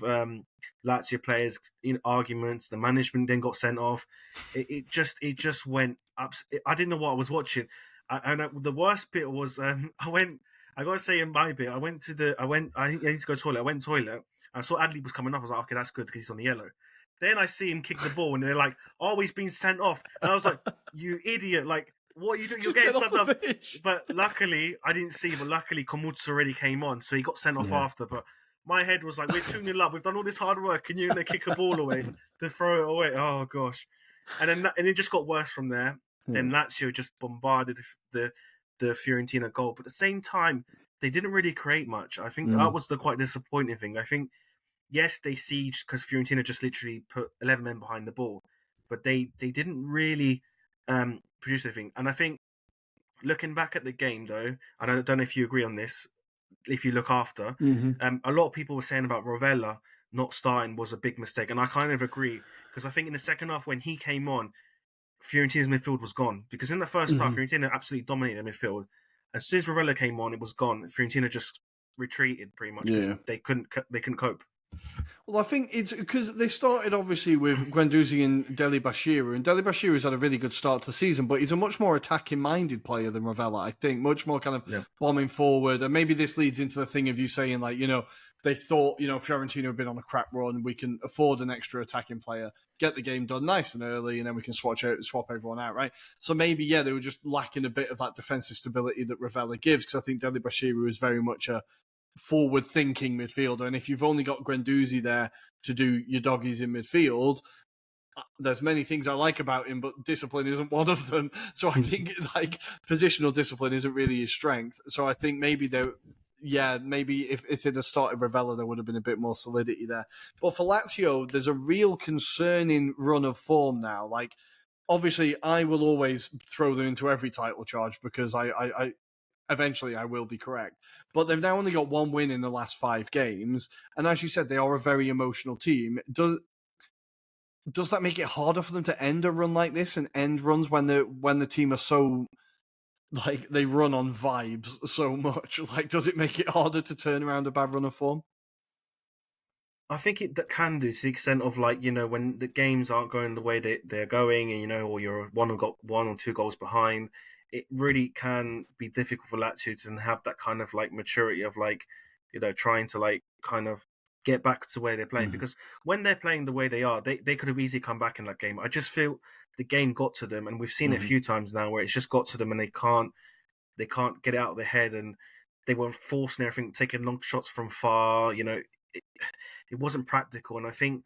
Lazio players in arguments. The management then got sent off. It just went up. I didn't know what I was watching, the worst bit was I gotta say in my bit, I need to go to the toilet. I went to the toilet. I saw Adley was coming off. I was like, okay, that's good because he's on the yellow. Then I see him kick the ball, and they're like, "Oh, he's been sent off." And I was like, "You idiot! Like, what are you doing? You're Just getting get off sent the off." pitch. But luckily, I didn't see. But luckily, Komutsu already came on, so he got sent off Yeah. after. But my head was like, "We're 2-0 up. We've done all this hard work, and you're gonna kick a ball away to throw it away." Oh gosh! And it just got worse from there. Yeah. Then Lazio just bombarded the Fiorentina goal, but at the same time, they didn't really create much. I think that Mm. was the quite disappointing thing. I think yes, they sieged because Fiorentina just literally put 11 men behind the ball, but they didn't really produce anything. And I think looking back at the game, though, and I don't know if you agree on this, if you look after, Hmm. a lot of people were saying about Rovella not starting was a big mistake, and I kind of agree because I think in the second half when he came on, Fiorentina's midfield was gone because in the first half, Hmm. Fiorentina absolutely dominated the midfield. As soon as Rovella came on, it was gone. Fiorentina just retreated pretty much because Yeah. they couldn't cope. Well, I think it's because they started obviously with Guendouzi and Deli Bashiru, and Deli Bashiru's had a really good start to the season, but he's a much more attacking-minded player than Ravella, I think, much more kind of Yeah. bombing forward, and maybe this leads into the thing of you saying, like, they thought, Fiorentina have been on a crap run, we can afford an extra attacking player, get the game done nice and early, and then we can swap everyone out, right? So maybe, yeah, they were just lacking a bit of that defensive stability that Ravella gives, because I think Deli Bashiru is very much a forward-thinking midfielder, and if you've only got Guendouzi there to do your doggies in midfield, there's many things I like about him, but discipline isn't one of them. So I think like positional discipline isn't really his strength. So I think maybe maybe if they'd have started Ravella, there would have been a bit more solidity there. But for Lazio, there's a real concerning run of form now. Like, obviously, I will always throw them into every title charge because I eventually I will be correct. But they've now only got one win in the last 5 games. And as you said, they are a very emotional team. Does that make it harder for them to end a run like this and end runs when the team are so like they run on vibes so much? Like, does it make it harder to turn around a bad run of form? I think it can do to the extent of like when the games aren't going the way they're going, and or you're one or two goals behind, it really can be difficult for Lazio to have that kind of like maturity of like trying to like kind of get back to where they're playing Mm-hmm. because when they're playing the way they are, they could have easily come back in that game. I just feel the game got to them, and we've seen it a Mm-hmm. few times now where it's just got to them and they can't get it out of their head, and they were forcing everything, taking long shots from far. It, it wasn't practical, and I think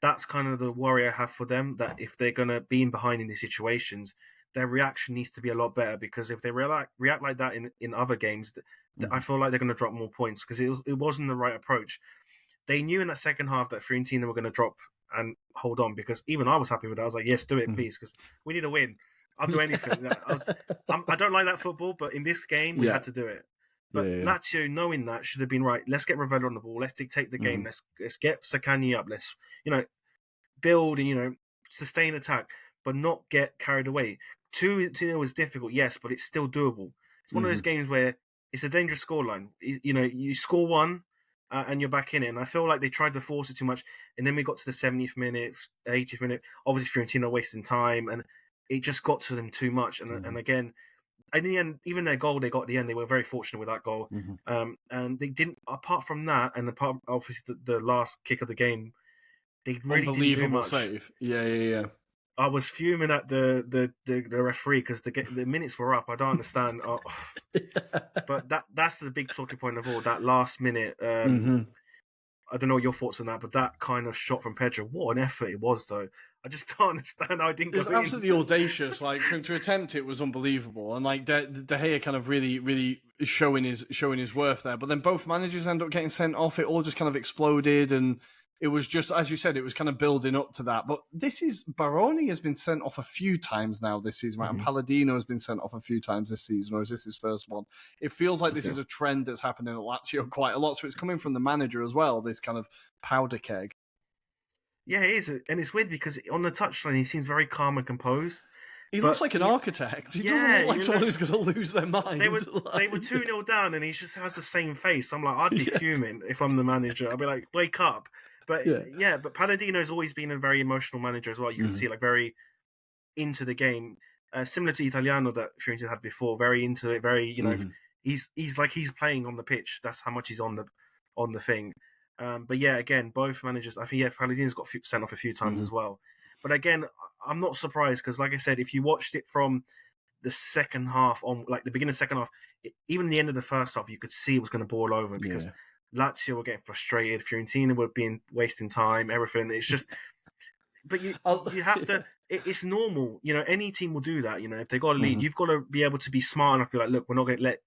that's kind of the worry I have for them. That if they're gonna be in behind in these situations, their reaction needs to be a lot better because if they react like that in other games, I Mm-hmm. feel like they're going to drop more points because it wasn't the right approach. They knew in that second half that Fiorentina were going to drop and hold on because even I was happy with that. I was like, yes, do it, please, because we need a win. I'll do anything. I don't like that football, but in this game, we Yeah. had to do it. Yeah. But Yeah. Lazio, knowing that, should have been right. Let's get Ravello on the ball. Let's dictate the Mm-hmm. game. Let's get Sakani up. Let's build and sustain attack, but not get carried away. 2-0 is difficult, yes, but it's still doable. It's one of Mm-hmm. those games where it's a dangerous scoreline. You score one, and you're back in it. And I feel like they tried to force it too much. And then we got to the 70th minute, 80th minute. Obviously, Fiorentina wasting time, and it just got to them too much. And again, in the end, even their goal they got at the end, they were very fortunate with that goal. Mm-hmm. And they didn't. Apart from that, and apart obviously the last kick of the game, they really didn't do Unbelievable much. save. Yeah. Yeah. Yeah. I was fuming at the referee because the minutes were up. I don't understand. But that's the big talking point of all, that last minute. Mm-hmm. I don't know your thoughts on that, but that kind of shot from Pedro, what an effort it was, though. I just don't understand how it didn't It was go in. absolutely audacious. Like for him to attempt it was unbelievable, and like De Gea kind of really showing his worth there. But then both managers end up getting sent off. It all just kind of exploded, and it was just, as you said, it was kind of building up to that. But Baroni has been sent off a few times now this season, right? And Palladino has been sent off a few times this season, or is this his first one? It feels like this is a trend that's happening at Lazio quite a lot. So it's coming from the manager as well. This kind of powder keg. Yeah, it is, and it's weird because on the touchline he seems very calm and composed. He looks like an architect. He doesn't look like someone who's going to lose their mind. They were 2-0 down, and he just has the same face. I'm like, I'd be fuming if I'm the manager. I'd be like, wake up. But but Palladino's always been a very emotional manager as well. You can see, like, very into the game, similar to Italiano that Fiorentina had before. Very into it. Very, he's like he's playing on the pitch. That's how much he's on the thing. But yeah, again, both managers. I think Palladino's got sent off a few times as well. But again, I'm not surprised because, like I said, if you watched it from the second half on, like the beginning of the second half, even the end of the first half, you could see it was going to boil over because Lazio were getting frustrated, Fiorentina were wasting time, everything. It's just, but you have to. It's normal, Any team will do that. If they got a lead, you've got to be able to be smart enough to be like, look, we're not going to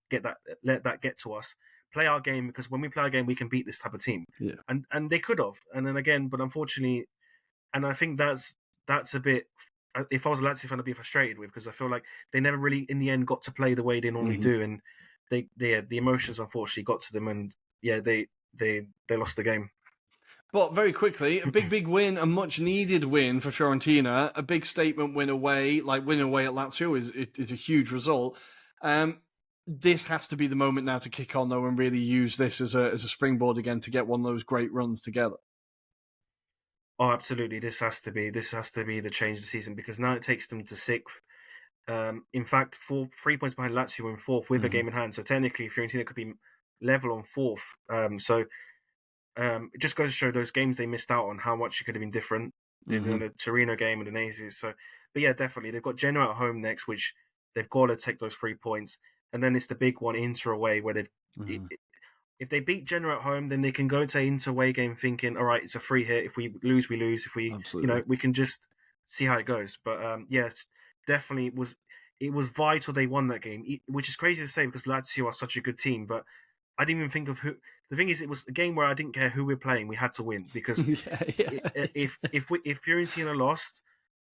let that get to us. Play our game because when we play our game, we can beat this type of team. Yeah, and they could have, and then again, but unfortunately, and I think that's a bit. If I was a Lazio fan, I'd be frustrated with because I feel like they never really, in the end, got to play the way they normally do, and the emotions unfortunately got to them, and they lost the game. But very quickly, a big win, a much needed win for Fiorentina, a big statement win away, like winning away at Lazio is a huge result. This has to be the moment now to kick on though and really use this as a springboard again to get one of those great runs together. Oh, absolutely! This has to be the change of the season because now it takes them to 6th. In fact, 3 points behind Lazio in 4th with a game in hand. So technically, Fiorentina could be level on 4th. So it just goes to show those games they missed out on how much it could have been different in the Torino game and the Lazio. So, but yeah, definitely they've got Genoa at home next, which they've got to take those 3 points, and then it's the big one, Inter away, where they've. If they beat Genoa at home, then they can go to Inter away game thinking, all right, it's a free hit. If we lose, we lose. If we, we can just see how it goes. But definitely it was vital they won that game, which is crazy to say because Lazio are such a good team. But I didn't even think of who. The thing is, it was a game where I didn't care who we're playing. We had to win because if Fiorentina lost,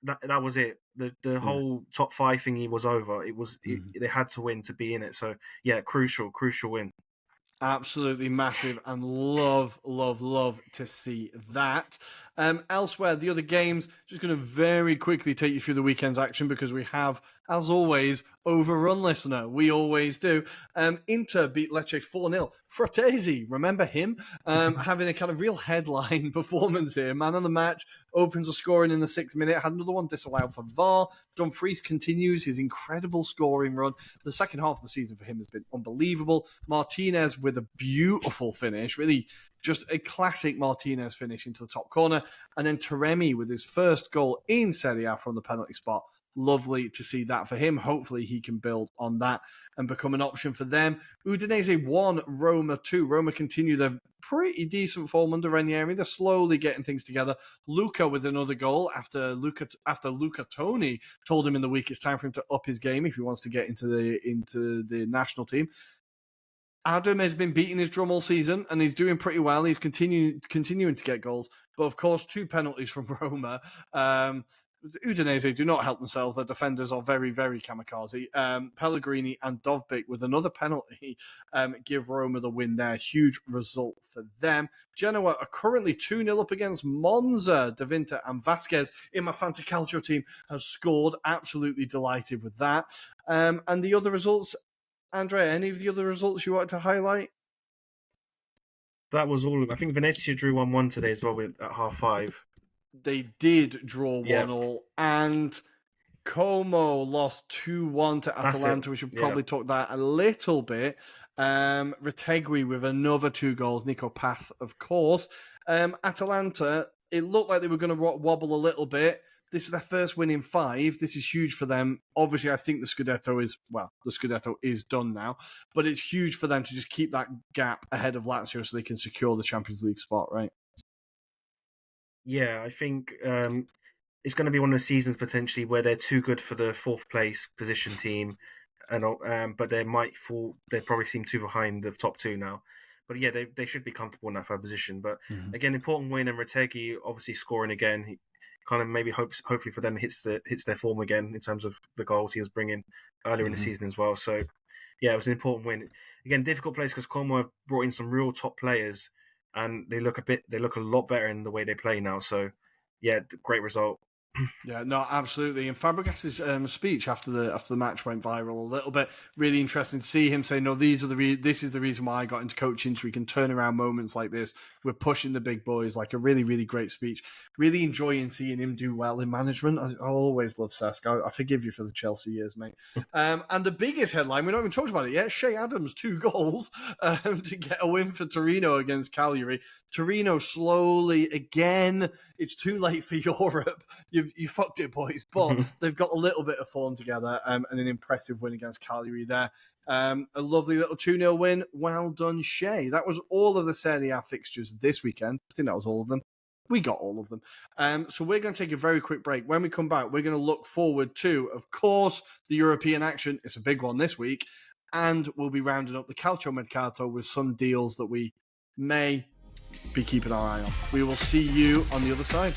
that was it. The whole top 5 thingy was over. It was they had to win to be in it. So yeah, crucial win. Absolutely massive, and love to see that. Elsewhere, the other games, just going to very quickly take you through the weekend's action because we have, as always, overrun listener. We always do. Inter beat Lecce 4-0. Fratesi, remember him? Having a kind of real headline performance here. Man of the match, opens a scoring in the 6th minute, had another one disallowed for VAR. Dumfries continues his incredible scoring run. The second half of the season for him has been unbelievable. Martinez with a beautiful finish, really just a classic Martinez finish into the top corner. And then Taremi with his first goal in Serie A from the penalty spot. Lovely to see that for him. Hopefully he can build on that and become an option for them. Udinese 1, Roma 2. Roma continue their pretty decent form under Ranieri. They're slowly getting things together. Luca with another goal after Luca Toni told him in the week it's time for him to up his game if he wants to get into the national team. Adam has been beating his drum all season and he's doing pretty well. He's continuing to get goals. But of course, 2 penalties from Roma. Udinese do not help themselves. Their defenders are very, very kamikaze. Pellegrini and Dovbyk with another penalty give Roma the win there. Huge result for them. Genoa are currently 2-0 up against Monza. De Vinter and Vasquez in my Fantasy Calcio team has scored. Absolutely delighted with that. And the other results, Andrea, any of the other results you want to highlight? That was all of them. I think Venezia drew 1-1 today as well at 5:30. They did draw 1-1, and Como lost 2-1 to Atalanta. We should probably talk that a little bit. Retegui with another 2 goals. Nico Path, of course. Atalanta, it looked like they were going to wobble a little bit. This is their first win in 5. This is huge for them. Obviously, I think the Scudetto is done now, but it's huge for them to just keep that gap ahead of Lazio so they can secure the Champions League spot, right? Yeah, I think it's going to be one of the seasons potentially where they're too good for the 4th place position team, and but they might fall. They probably seem too behind the top 2 now. But yeah, they should be comfortable in that 3rd position. But again, important win, and Retegui obviously scoring again. He kind of maybe hopefully for them hits their form again in terms of the goals he was bringing earlier in the season as well. So yeah, it was an important win. Again, difficult place because Como have brought in some real top players, and they look a lot better in the way they play now. So yeah, great result. Yeah, no, absolutely. And Fabregas's speech after the match went viral a little bit. Really interesting to see him say, "No, this is the reason why I got into coaching, so we can turn around moments like this. We're pushing the big boys." Like a really, really great speech. Really enjoying seeing him do well in management. I'll always love Cesc. I forgive you for the Chelsea years, mate. And the biggest headline, we don't even talked about it yet. Shea Adams 2 goals to get a win for Torino against Cagliari. Torino slowly again. It's too late for Europe. You fucked it, boys. But they've got a little bit of form together and an impressive win against Cagliari there. A lovely little 2-0 win. Well done, Shea. That was all of the Serie A fixtures this weekend. I think that was all of them. We got all of them. So we're going to take a very quick break. When we come back, we're going to look forward to, of course, the European action. It's a big one this week. And we'll be rounding up the Calcio Mercato with some deals that we may be keeping our eye on. We will see you on the other side.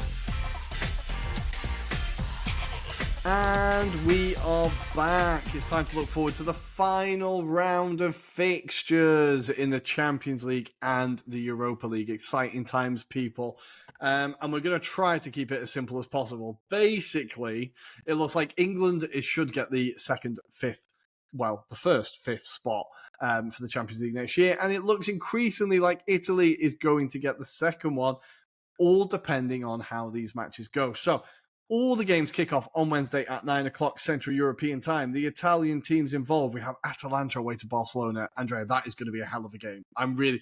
And we are back. It's time to look forward to the final round of fixtures in the Champions League and the Europa League. Exciting times, people. And we're going to try to keep it as simple as possible. Basically, it looks like England should get the first fifth spot for the Champions League next year. And it looks increasingly like Italy is going to get the second one, all depending on how these matches go. So, all the games kick off on Wednesday at 9 o'clock Central European time. The Italian teams involved, we have Atalanta away to Barcelona. Andrea, that is going to be a hell of a game. I'm really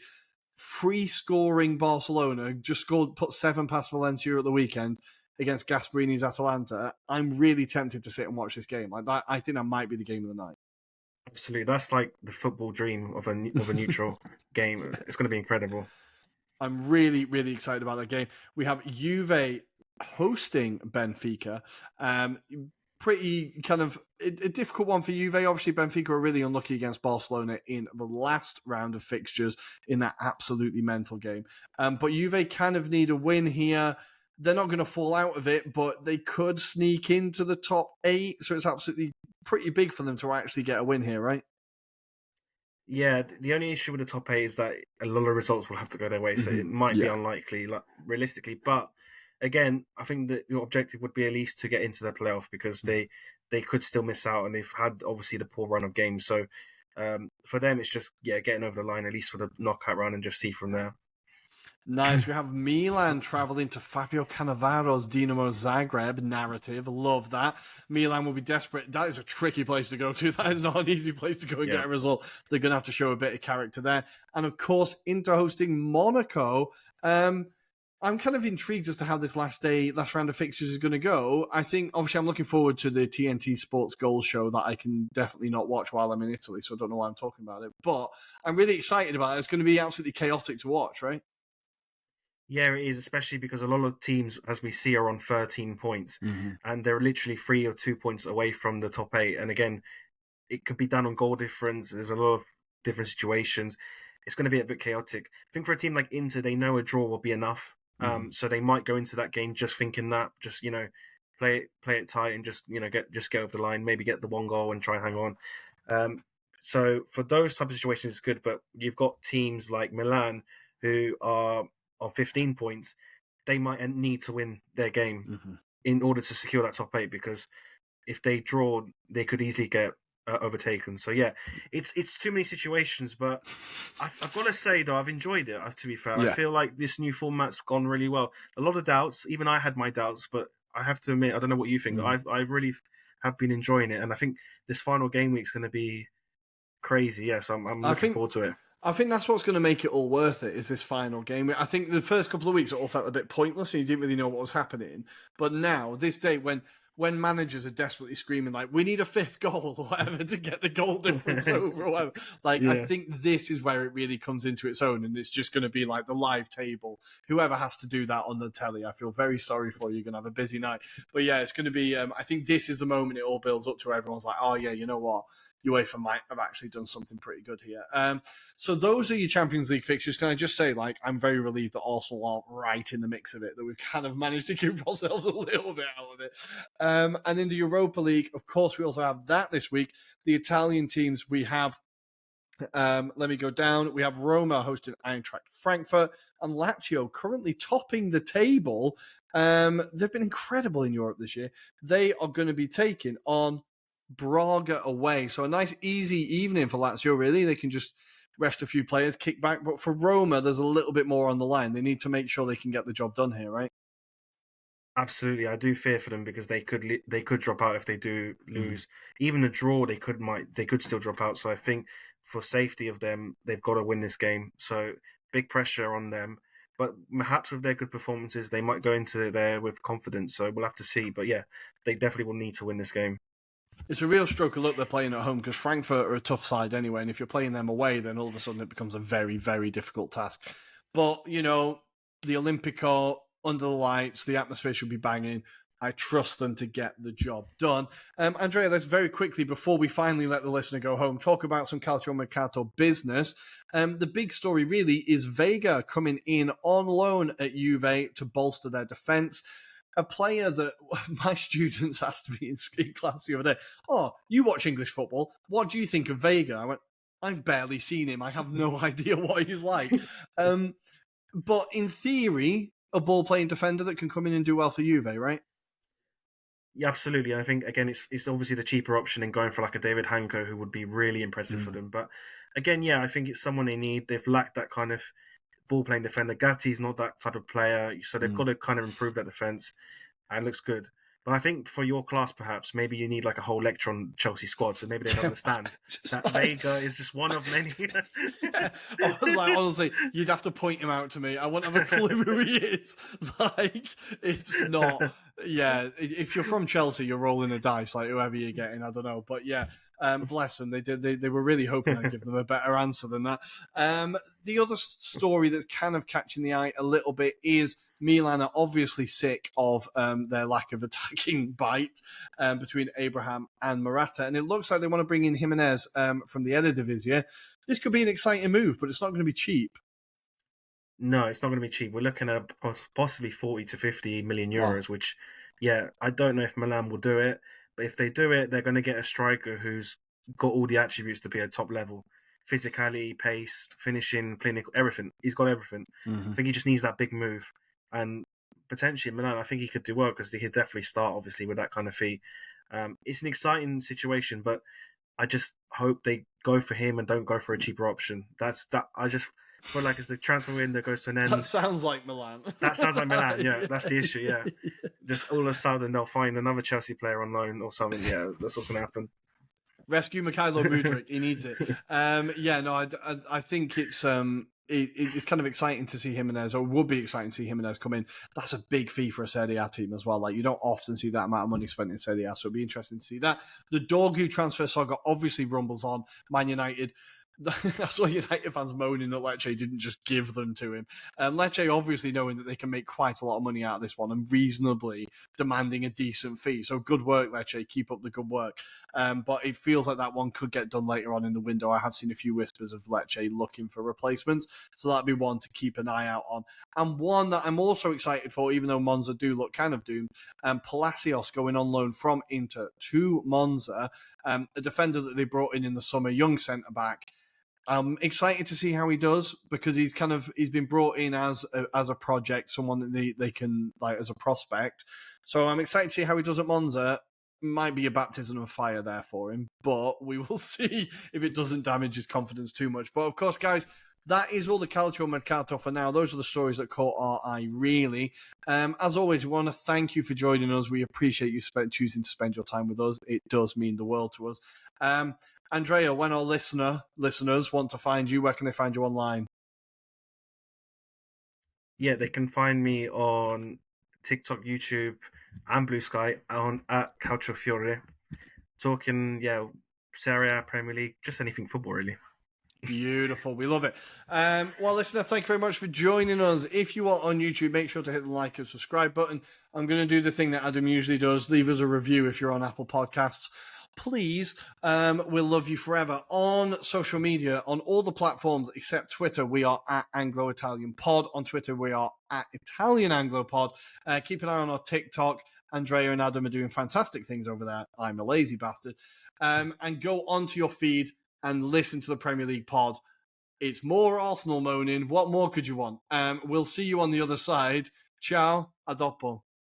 free-scoring Barcelona, just put 7 past Valencia at the weekend against Gasperini's Atalanta. I'm really tempted to sit and watch this game. Like that, I think that might be the game of the night. Absolutely. That's like the football dream of a neutral game. It's going to be incredible. I'm really, really excited about that game. We have Juve hosting Benfica. Pretty kind of a difficult one for Juve. Obviously, Benfica are really unlucky against Barcelona in the last round of fixtures in that absolutely mental game. But Juve kind of need a win here. They're not going to fall out of it, but they could sneak into the top 8. So it's absolutely pretty big for them to actually get a win here, right? Yeah, the only issue with the top 8 is that a lot of results will have to go their way. So it might be unlikely, like realistically. But again, I think that your objective would be at least to get into the playoff because they could still miss out, and they've had obviously the poor run of games. So for them, it's just getting over the line at least for the knockout round and just see from there. Nice. We have Milan travelling to Fabio Cannavaro's Dinamo Zagreb narrative. Love that. Milan will be desperate. That is a tricky place to go to. That is not an easy place to go and get a result. They're going to have to show a bit of character there. And of course, Inter hosting Monaco. I'm kind of intrigued as to how this last round of fixtures is going to go. I think, obviously, I'm looking forward to the TNT Sports Goals show that I can definitely not watch while I'm in Italy, so I don't know why I'm talking about it. But I'm really excited about it. It's going to be absolutely chaotic to watch, right? Yeah, it is, especially because a lot of teams, as we see, are on 13 points, and they're literally 3 or 2 points away from the top 8. And again, it could be done on goal difference. There's a lot of different situations. It's going to be a bit chaotic. I think for a team like Inter, they know a draw will be enough. So they might go into that game just thinking that, just play it tight and just get over the line, maybe get the 1 goal and try and hang on. So for those type of situations, it's good. But you've got teams like Milan who are on 15 points. They might need to win their game in order to secure that top 8, because if they draw, they could easily get overtaken. So yeah, it's too many situations, but I've got to say though, I've enjoyed it. To be fair, I feel like this new format's gone really well. A lot of doubts, even I had my doubts, but I have to admit, I don't know what you think. I really have been enjoying it, and I think this final game week's going to be crazy. Yes, I'm looking forward to it. I think that's what's going to make it all worth it, is this final game. I think the first couple of weeks it all felt a bit pointless and you didn't really know what was happening. But now, this day, when managers are desperately screaming, like, we need a fifth goal or whatever to get the goal difference over or whatever, like, I think this is where it really comes into its own, and it's just going to be like the live table. Whoever has to do that on the telly, I feel very sorry for you. You're going to have a busy night. But yeah, it's going to be, I think this is the moment it all builds up to. Everyone's like, oh yeah, you know what? UEFA might have actually done something pretty good here. So those are your Champions League fixtures. Can I just say, like, I'm very relieved that Arsenal aren't right in the mix of it, that we've kind of managed to keep ourselves a little bit out of it. And in the Europa League, of course, we also have that this week. The Italian teams, we have, let me go down. We have Roma hosting Eintracht Frankfurt and Lazio currently topping the table. They've been incredible in Europe this year. They are going to be taking on Braga away. So a nice, easy evening for Lazio, really. They can just rest a few players, kick back. But for Roma, there's a little bit more on the line. They need to make sure they can get the job done here, right? Absolutely, I do fear for them because they could drop out if they do lose. Even a draw, they could still drop out. So I think for safety of them, they've got to win this game. So big pressure on them. But perhaps with their good performances, they might go into there with confidence. So we'll have to see. But yeah, they definitely will need to win this game. It's a real stroke of luck they're playing at home, because Frankfurt are a tough side anyway, and if you're playing them away, then all of a sudden it becomes a very, very difficult task. But, you know, the Olimpico, under the lights, the atmosphere should be banging. I trust them to get the job done. Andrea, let's very quickly, before we finally let the listener go home, talk about some Calcio Mercato business. The big story really is Vega coming in on loan at Juve to bolster their defence. A player that my students asked me in class the other day, oh, you watch English football. What do you think of Vega? I went, I've barely seen him. I have no idea what he's like. But in theory, a ball-playing defender that can come in and do well for Juve, right? Yeah, absolutely. And I think, again, it's obviously the cheaper option in going for like a David Hanko, who would be really impressive for them. But again, yeah, I think it's someone they need. They've lacked that kind of ball-playing defender. Gatti's not that type of player, so they've got to kind of improve that defence, and looks good. But I think for your class, perhaps, maybe you need like a whole lecture on Chelsea squad, so maybe they don't understand that Vega is just one of many. Yeah. I was like, honestly, you'd have to point him out to me. I wouldn't have a clue who he is. Like, it's not... Yeah, if you're from Chelsea, you're rolling a dice, like whoever you're getting, I don't know. But yeah, bless them. They were really hoping I'd give them a better answer than that. The other story that's kind of catching the eye a little bit is Milan are obviously sick of their lack of attacking bite between Abraham and Morata. And it looks like they want to bring in Jimenez from the Eredivisie. This could be an exciting move, but it's not going to be cheap. No, it's not going to be cheap. We're looking at possibly 40 to 50 million euros, which, yeah, I don't know if Milan will do it. But if they do it, they're going to get a striker who's got all the attributes to be at top level. Physicality, pace, finishing, clinical, everything. He's got everything. I think he just needs that big move. And potentially Milan, I think he could do well because he could definitely start, obviously, with that kind of fee. It's an exciting situation, but I just hope they go for him and don't go for a cheaper option. I just feel like as the transfer window goes to an end. That sounds like Milan. That sounds like Milan, yeah. That's the issue, yeah. Just all of a sudden they'll find another Chelsea player on loan or something. Yeah, that's what's going to happen. Rescue Mikhailo Mudryk. He needs it. I think it's it's kind of exciting to see Jimenez, or would be exciting to see Jimenez come in. That's a big fee for a Serie A team as well. Like, you don't often see that amount of money spent in Serie A, so it'll be interesting to see that. The Dorgu transfer saga obviously rumbles on. Man United, I saw United fans moaning that Lecce didn't just give them to him. Lecce obviously knowing that they can make quite a lot of money out of this one and reasonably demanding a decent fee. So good work, Lecce. Keep up the good work. But it feels like that one could get done later on in the window. I have seen a few whispers of Lecce looking for replacements. So that'd be one to keep an eye out on. And one that I'm also excited for, even though Monza do look kind of doomed, Palacios going on loan from Inter to Monza, a defender that they brought in the summer, young centre-back. I'm excited to see how he does, because he's been brought in as a project, someone that they can, like, as a prospect. So I'm excited to see how he does at Monza. Might be a baptism of fire there for him, but we will see if it doesn't damage his confidence too much. But of course, guys, that is all the Calcio Mercato for now. Those are the stories that caught our eye, really. As always, we want to thank you for joining us. We appreciate you choosing to spend your time with us. It does mean the world to us. Andrea, when our listeners want to find you, where can they find you online? Yeah, they can find me on TikTok, YouTube, and Blue Sky on at Calciofiore. Talking, Serie A, Premier League, just anything football, really. Beautiful. We love it. Well, listener, thank you very much for joining us. If you are on YouTube, make sure to hit the like and subscribe button. I'm going to do the thing that Adam usually does. Leave us a review if you're on Apple Podcasts. Please, we'll love you forever. On social media, on all the platforms except Twitter, we are at Anglo-Italian Pod. On Twitter, we are at Italian Anglo Pod. Keep an eye on our TikTok. Andrea and Adam are doing fantastic things over there. I'm a lazy bastard. And go onto your feed and listen to the Premier League pod. It's more Arsenal moaning. What more could you want? We'll see you on the other side. Ciao, a dopo.